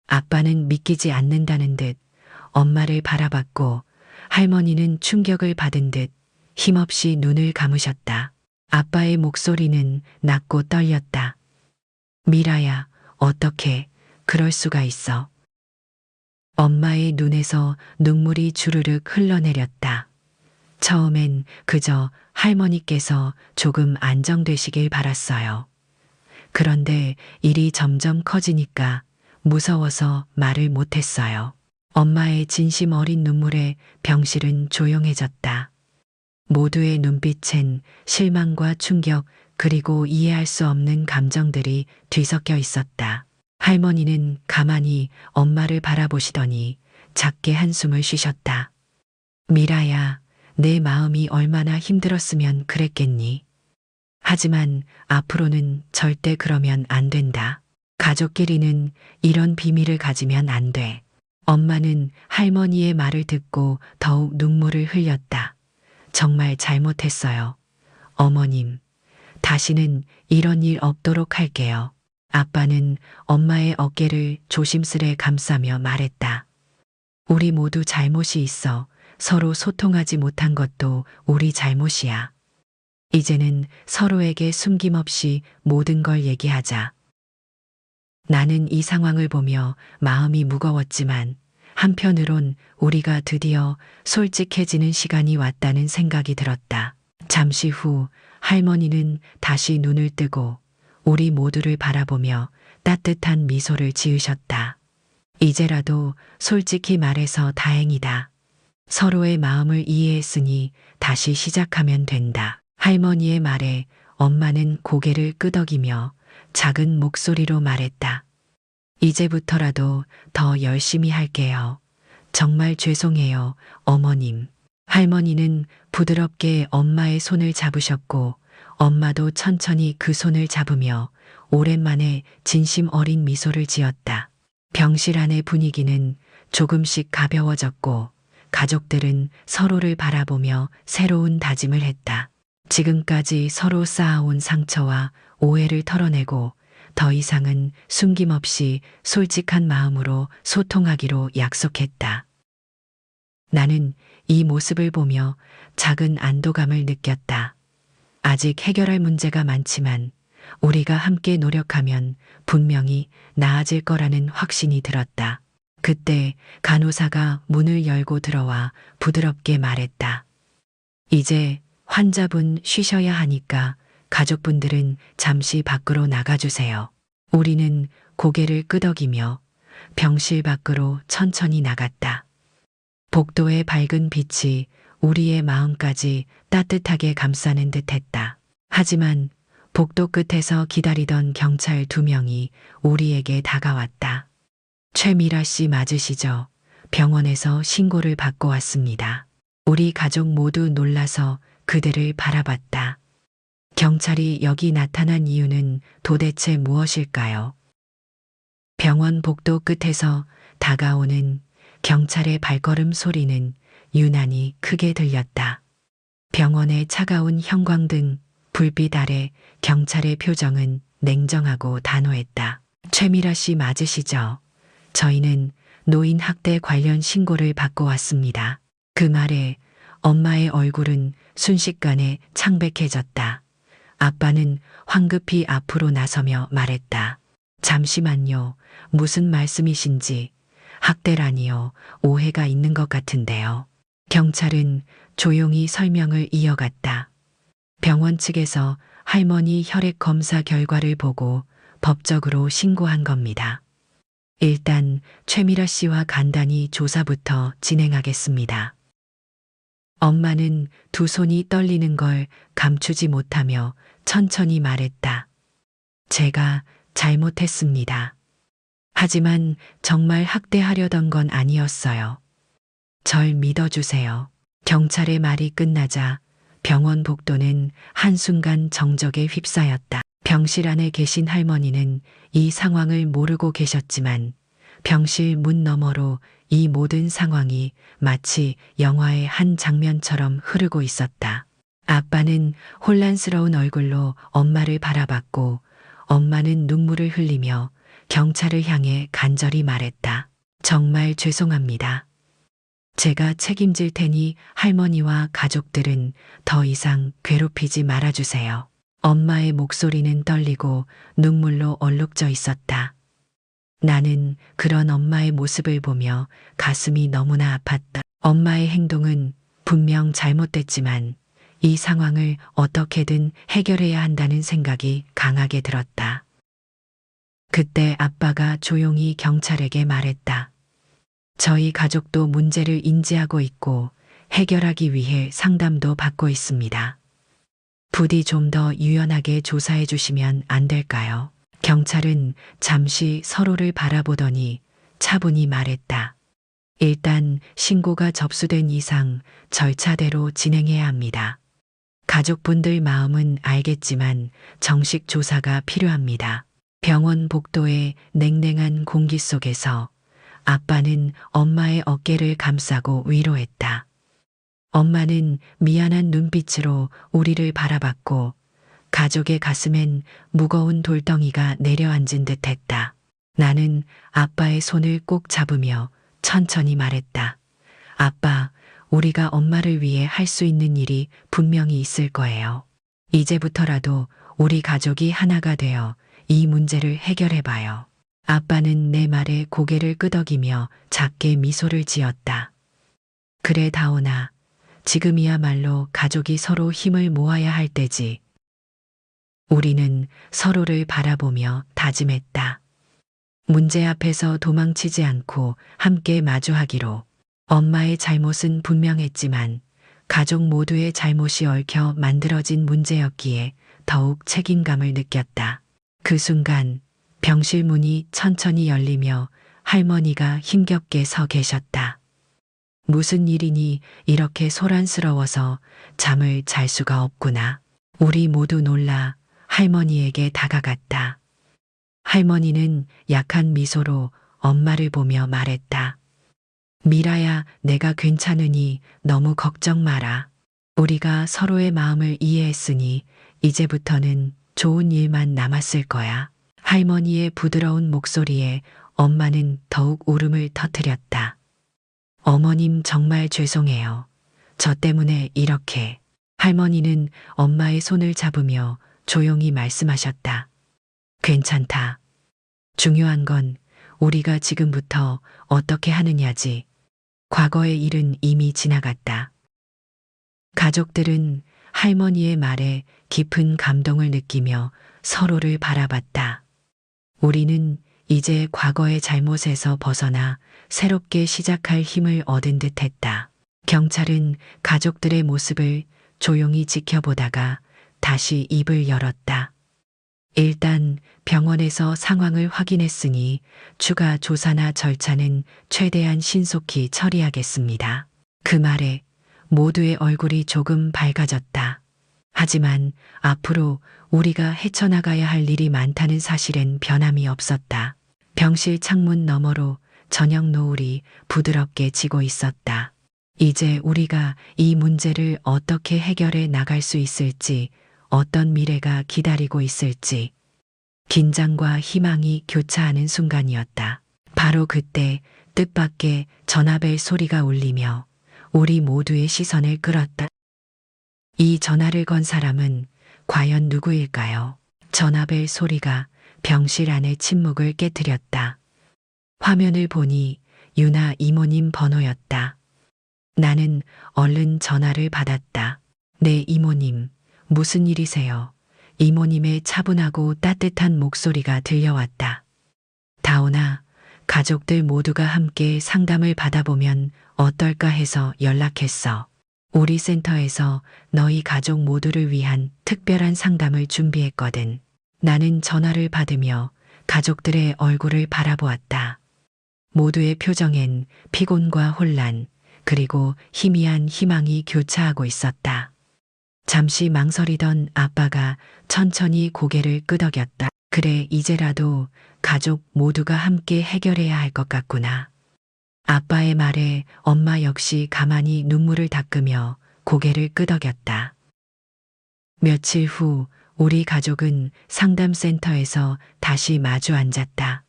아빠는 믿기지 않는다는 듯 엄마를 바라봤고 할머니는 충격을 받은 듯 힘없이 눈을 감으셨다. 아빠의 목소리는 낮고 떨렸다. 미라야, 어떻게 그럴 수가 있어? 엄마의 눈에서 눈물이 주르륵 흘러내렸다. 처음엔 그저 할머니께서 조금 안정되시길 바랐어요. 그런데 일이 점점 커지니까 무서워서 말을 못했어요. 엄마의 진심 어린 눈물에 병실은 조용해졌다. 모두의 눈빛엔 실망과 충격 그리고 이해할 수 없는 감정들이 뒤섞여 있었다. 할머니는 가만히 엄마를 바라보시더니 작게 한숨을 쉬셨다. 미라야, 내 마음이 얼마나 힘들었으면 그랬겠니? 하지만 앞으로는 절대 그러면 안 된다. 가족끼리는 이런 비밀을 가지면 안 돼. 엄마는 할머니의 말을 듣고 더욱 눈물을 흘렸다. 정말 잘못했어요. 어머님, 다시는 이런 일 없도록 할게요. 아빠는 엄마의 어깨를 조심스레 감싸며 말했다. 우리 모두 잘못이 있어. 서로 소통하지 못한 것도 우리 잘못이야. 이제는 서로에게 숨김없이 모든 걸 얘기하자. 나는 이 상황을 보며 마음이 무거웠지만 한편으론 우리가 드디어 솔직해지는 시간이 왔다는 생각이 들었다. 잠시 후 할머니는 다시 눈을 뜨고 우리 모두를 바라보며 따뜻한 미소를 지으셨다. 이제라도 솔직히 말해서 다행이다. 서로의 마음을 이해했으니 다시 시작하면 된다. 할머니의 말에 엄마는 고개를 끄덕이며 작은 목소리로 말했다. 이제부터라도 더 열심히 할게요. 정말 죄송해요, 어머님. 할머니는 부드럽게 엄마의 손을 잡으셨고 엄마도 천천히 그 손을 잡으며 오랜만에 진심 어린 미소를 지었다. 병실 안의 분위기는 조금씩 가벼워졌고 가족들은 서로를 바라보며 새로운 다짐을 했다. 지금까지 서로 쌓아온 상처와 오해를 털어내고 더 이상은 숨김없이 솔직한 마음으로 소통하기로 약속했다. 나는 이 모습을 보며 작은 안도감을 느꼈다. 아직 해결할 문제가 많지만 우리가 함께 노력하면 분명히 나아질 거라는 확신이 들었다. 그때 간호사가 문을 열고 들어와 부드럽게 말했다. 이제 환자분 쉬셔야 하니까 가족분들은 잠시 밖으로 나가주세요. 우리는 고개를 끄덕이며 병실 밖으로 천천히 나갔다. 복도의 밝은 빛이 우리의 마음까지 따뜻하게 감싸는 듯했다. 하지만 복도 끝에서 기다리던 경찰 2명이 우리에게 다가왔다. 최미라 씨 맞으시죠? 병원에서 신고를 받고 왔습니다. 우리 가족 모두 놀라서 그들을 바라봤다. 경찰이 여기 나타난 이유는 도대체 무엇일까요? 병원 복도 끝에서 다가오는 경찰의 발걸음 소리는 유난히 크게 들렸다. 병원의 차가운 형광등, 불빛 아래 경찰의 표정은 냉정하고 단호했다. 최미라 씨 맞으시죠? 저희는 노인 학대 관련 신고를 받고 왔습니다. 그 말에 엄마의 얼굴은 순식간에 창백해졌다. 아빠는 황급히 앞으로 나서며 말했다. 잠시만요. 무슨 말씀이신지. 학대라니요. 오해가 있는 것 같은데요. 경찰은 조용히 설명을 이어갔다. 병원 측에서 할머니 혈액 검사 결과를 보고 법적으로 신고한 겁니다. 일단 최미라 씨와 간단히 조사부터 진행하겠습니다. 엄마는 두 손이 떨리는 걸 감추지 못하며 천천히 말했다. 제가 잘못했습니다. 하지만 정말 학대하려던 건 아니었어요. 절 믿어주세요. 경찰의 말이 끝나자 병원 복도는 한순간 정적에 휩싸였다. 병실 안에 계신 할머니는 이 상황을 모르고 계셨지만 병실 문 너머로 이 모든 상황이 마치 영화의 한 장면처럼 흐르고 있었다. 아빠는 혼란스러운 얼굴로 엄마를 바라봤고 엄마는 눈물을 흘리며 경찰을 향해 간절히 말했다. 정말 죄송합니다. 제가 책임질 테니 할머니와 가족들은 더 이상 괴롭히지 말아주세요. 엄마의 목소리는 떨리고 눈물로 얼룩져 있었다. 나는 그런 엄마의 모습을 보며 가슴이 너무나 아팠다. 엄마의 행동은 분명 잘못됐지만 이 상황을 어떻게든 해결해야 한다는 생각이 강하게 들었다. 그때 아빠가 조용히 경찰에게 말했다. 저희 가족도 문제를 인지하고 있고 해결하기 위해 상담도 받고 있습니다. 부디 좀 더 유연하게 조사해 주시면 안 될까요? 경찰은 잠시 서로를 바라보더니 차분히 말했다. 일단 신고가 접수된 이상 절차대로 진행해야 합니다. 가족분들 마음은 알겠지만 정식 조사가 필요합니다. 병원 복도의 냉랭한 공기 속에서 아빠는 엄마의 어깨를 감싸고 위로했다. 엄마는 미안한 눈빛으로 우리를 바라봤고 가족의 가슴엔 무거운 돌덩이가 내려앉은 듯 했다. 나는 아빠의 손을 꼭 잡으며 천천히 말했다. 아빠, 우리가 엄마를 위해 할 수 있는 일이 분명히 있을 거예요. 이제부터라도 우리 가족이 하나가 되어 이 문제를 해결해봐요. 아빠는 내 말에 고개를 끄덕이며 작게 미소를 지었다. 그래, 다온아. 지금이야말로 가족이 서로 힘을 모아야 할 때지. 우리는 서로를 바라보며 다짐했다. 문제 앞에서 도망치지 않고 함께 마주하기로. 엄마의 잘못은 분명했지만 가족 모두의 잘못이 얽혀 만들어진 문제였기에 더욱 책임감을 느꼈다. 그 순간 병실 문이 천천히 열리며 할머니가 힘겹게 서 계셨다. 무슨 일이니 이렇게 소란스러워서 잠을 잘 수가 없구나. 우리 모두 놀라 할머니에게 다가갔다. 할머니는 약한 미소로 엄마를 보며 말했다. 미라야, 내가 괜찮으니 너무 걱정 마라. 우리가 서로의 마음을 이해했으니 이제부터는 좋은 일만 남았을 거야. 할머니의 부드러운 목소리에 엄마는 더욱 울음을 터뜨렸다. 어머님 정말 죄송해요. 저 때문에 이렇게. 할머니는 엄마의 손을 잡으며 조용히 말씀하셨다. 괜찮다. 중요한 건 우리가 지금부터 어떻게 하느냐지. 과거의 일은 이미 지나갔다. 가족들은 할머니의 말에 깊은 감동을 느끼며 서로를 바라봤다. 우리는 이제 과거의 잘못에서 벗어나 새롭게 시작할 힘을 얻은 듯 했다. 경찰은 가족들의 모습을 조용히 지켜보다가 다시 입을 열었다. 일단 병원에서 상황을 확인했으니 추가 조사나 절차는 최대한 신속히 처리하겠습니다. 그 말에 모두의 얼굴이 조금 밝아졌다. 하지만 앞으로 우리가 헤쳐나가야 할 일이 많다는 사실엔 변함이 없었다. 병실 창문 너머로 저녁 노을이 부드럽게 지고 있었다. 이제 우리가 이 문제를 어떻게 해결해 나갈 수 있을지, 어떤 미래가 기다리고 있을지, 긴장과 희망이 교차하는 순간이었다. 바로 그때 뜻밖의 전화벨 소리가 울리며 우리 모두의 시선을 끌었다. 이 전화를 건 사람은 과연 누구일까요? 전화벨 소리가 병실 안의 침묵을 깨뜨렸다. 화면을 보니 유나 이모님 번호였다. 나는 얼른 전화를 받았다. 네, 이모님. 무슨 일이세요? 이모님의 차분하고 따뜻한 목소리가 들려왔다. 다온아, 가족들 모두가 함께 상담을 받아보면 어떨까 해서 연락했어. 우리 센터에서 너희 가족 모두를 위한 특별한 상담을 준비했거든. 나는 전화를 받으며 가족들의 얼굴을 바라보았다. 모두의 표정엔 피곤과 혼란, 그리고 희미한 희망이 교차하고 있었다. 잠시 망설이던 아빠가 천천히 고개를 끄덕였다. 그래, 이제라도 가족 모두가 함께 해결해야 할 것 같구나. 아빠의 말에 엄마 역시 가만히 눈물을 닦으며 고개를 끄덕였다. 며칠 후 우리 가족은 상담센터에서 다시 마주 앉았다.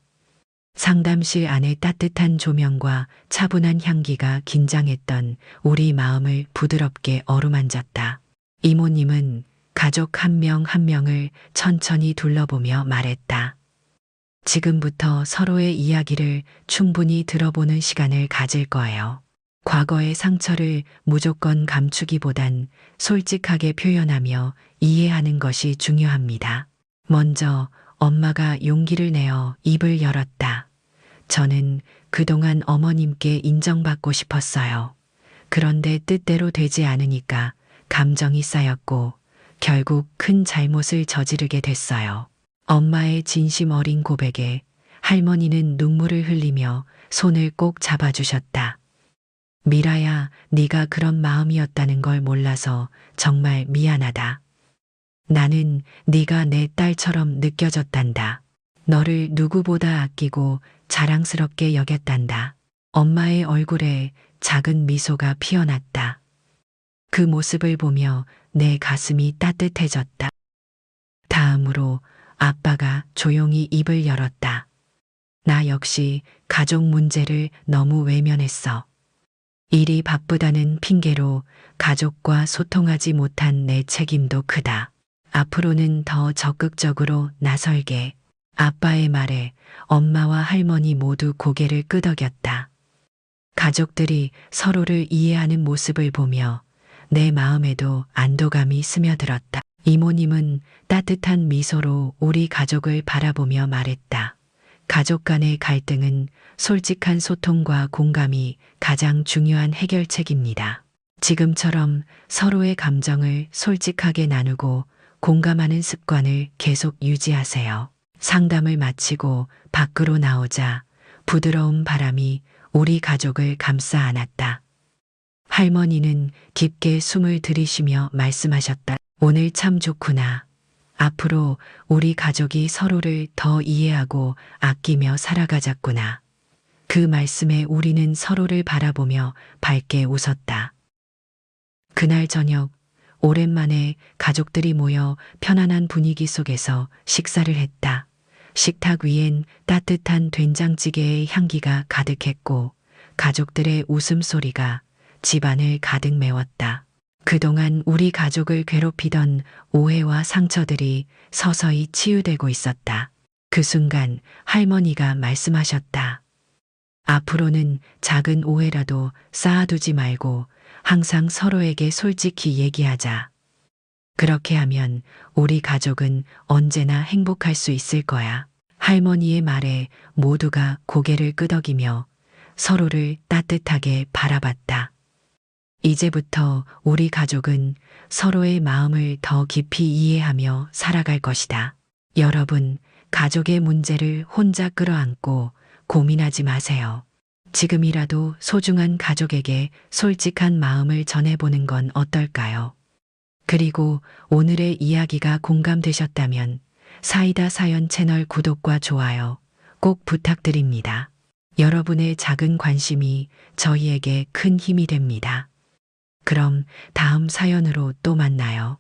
상담실 안의 따뜻한 조명과 차분한 향기가 긴장했던 우리 마음을 부드럽게 어루만졌다. 이모님은 가족 한 명 한 명을 천천히 둘러보며 말했다. 지금부터 서로의 이야기를 충분히 들어보는 시간을 가질 거예요. 과거의 상처를 무조건 감추기보단 솔직하게 표현하며 이해하는 것이 중요합니다. 먼저 엄마가 용기를 내어 입을 열었다. 저는 그동안 어머님께 인정받고 싶었어요. 그런데 뜻대로 되지 않으니까 감정이 쌓였고 결국 큰 잘못을 저지르게 됐어요. 엄마의 진심 어린 고백에 할머니는 눈물을 흘리며 손을 꼭 잡아주셨다. 미라야, 네가 그런 마음이었다는 걸 몰라서 정말 미안하다. 나는 네가 내 딸처럼 느껴졌단다. 너를 누구보다 아끼고 자랑스럽게 여겼단다. 엄마의 얼굴에 작은 미소가 피어났다. 그 모습을 보며 내 가슴이 따뜻해졌다. 다음으로 아빠가 조용히 입을 열었다. 나 역시 가족 문제를 너무 외면했어. 일이 바쁘다는 핑계로 가족과 소통하지 못한 내 책임도 크다. 앞으로는 더 적극적으로 나설게. 아빠의 말에 엄마와 할머니 모두 고개를 끄덕였다. 가족들이 서로를 이해하는 모습을 보며 내 마음에도 안도감이 스며들었다. 이모님은 따뜻한 미소로 우리 가족을 바라보며 말했다. 가족 간의 갈등은 솔직한 소통과 공감이 가장 중요한 해결책입니다. 지금처럼 서로의 감정을 솔직하게 나누고 공감하는 습관을 계속 유지하세요. 상담을 마치고 밖으로 나오자 부드러운 바람이 우리 가족을 감싸 안았다. 할머니는 깊게 숨을 들이쉬며 말씀하셨다. 오늘 참 좋구나. 앞으로 우리 가족이 서로를 더 이해하고 아끼며 살아가자꾸나. 그 말씀에 우리는 서로를 바라보며 밝게 웃었다. 그날 저녁 오랜만에 가족들이 모여 편안한 분위기 속에서 식사를 했다. 식탁 위엔 따뜻한 된장찌개의 향기가 가득했고 가족들의 웃음소리가 집안을 가득 메웠다. 그동안 우리 가족을 괴롭히던 오해와 상처들이 서서히 치유되고 있었다. 그 순간 할머니가 말씀하셨다. 앞으로는 작은 오해라도 쌓아두지 말고 항상 서로에게 솔직히 얘기하자. 그렇게 하면 우리 가족은 언제나 행복할 수 있을 거야. 할머니의 말에 모두가 고개를 끄덕이며 서로를 따뜻하게 바라봤다. 이제부터 우리 가족은 서로의 마음을 더 깊이 이해하며 살아갈 것이다. 여러분, 가족의 문제를 혼자 끌어안고 고민하지 마세요. 지금이라도 소중한 가족에게 솔직한 마음을 전해보는 건 어떨까요? 그리고 오늘의 이야기가 공감되셨다면 사이다 사연 채널 구독과 좋아요 꼭 부탁드립니다. 여러분의 작은 관심이 저희에게 큰 힘이 됩니다. 그럼 다음 사연으로 또 만나요.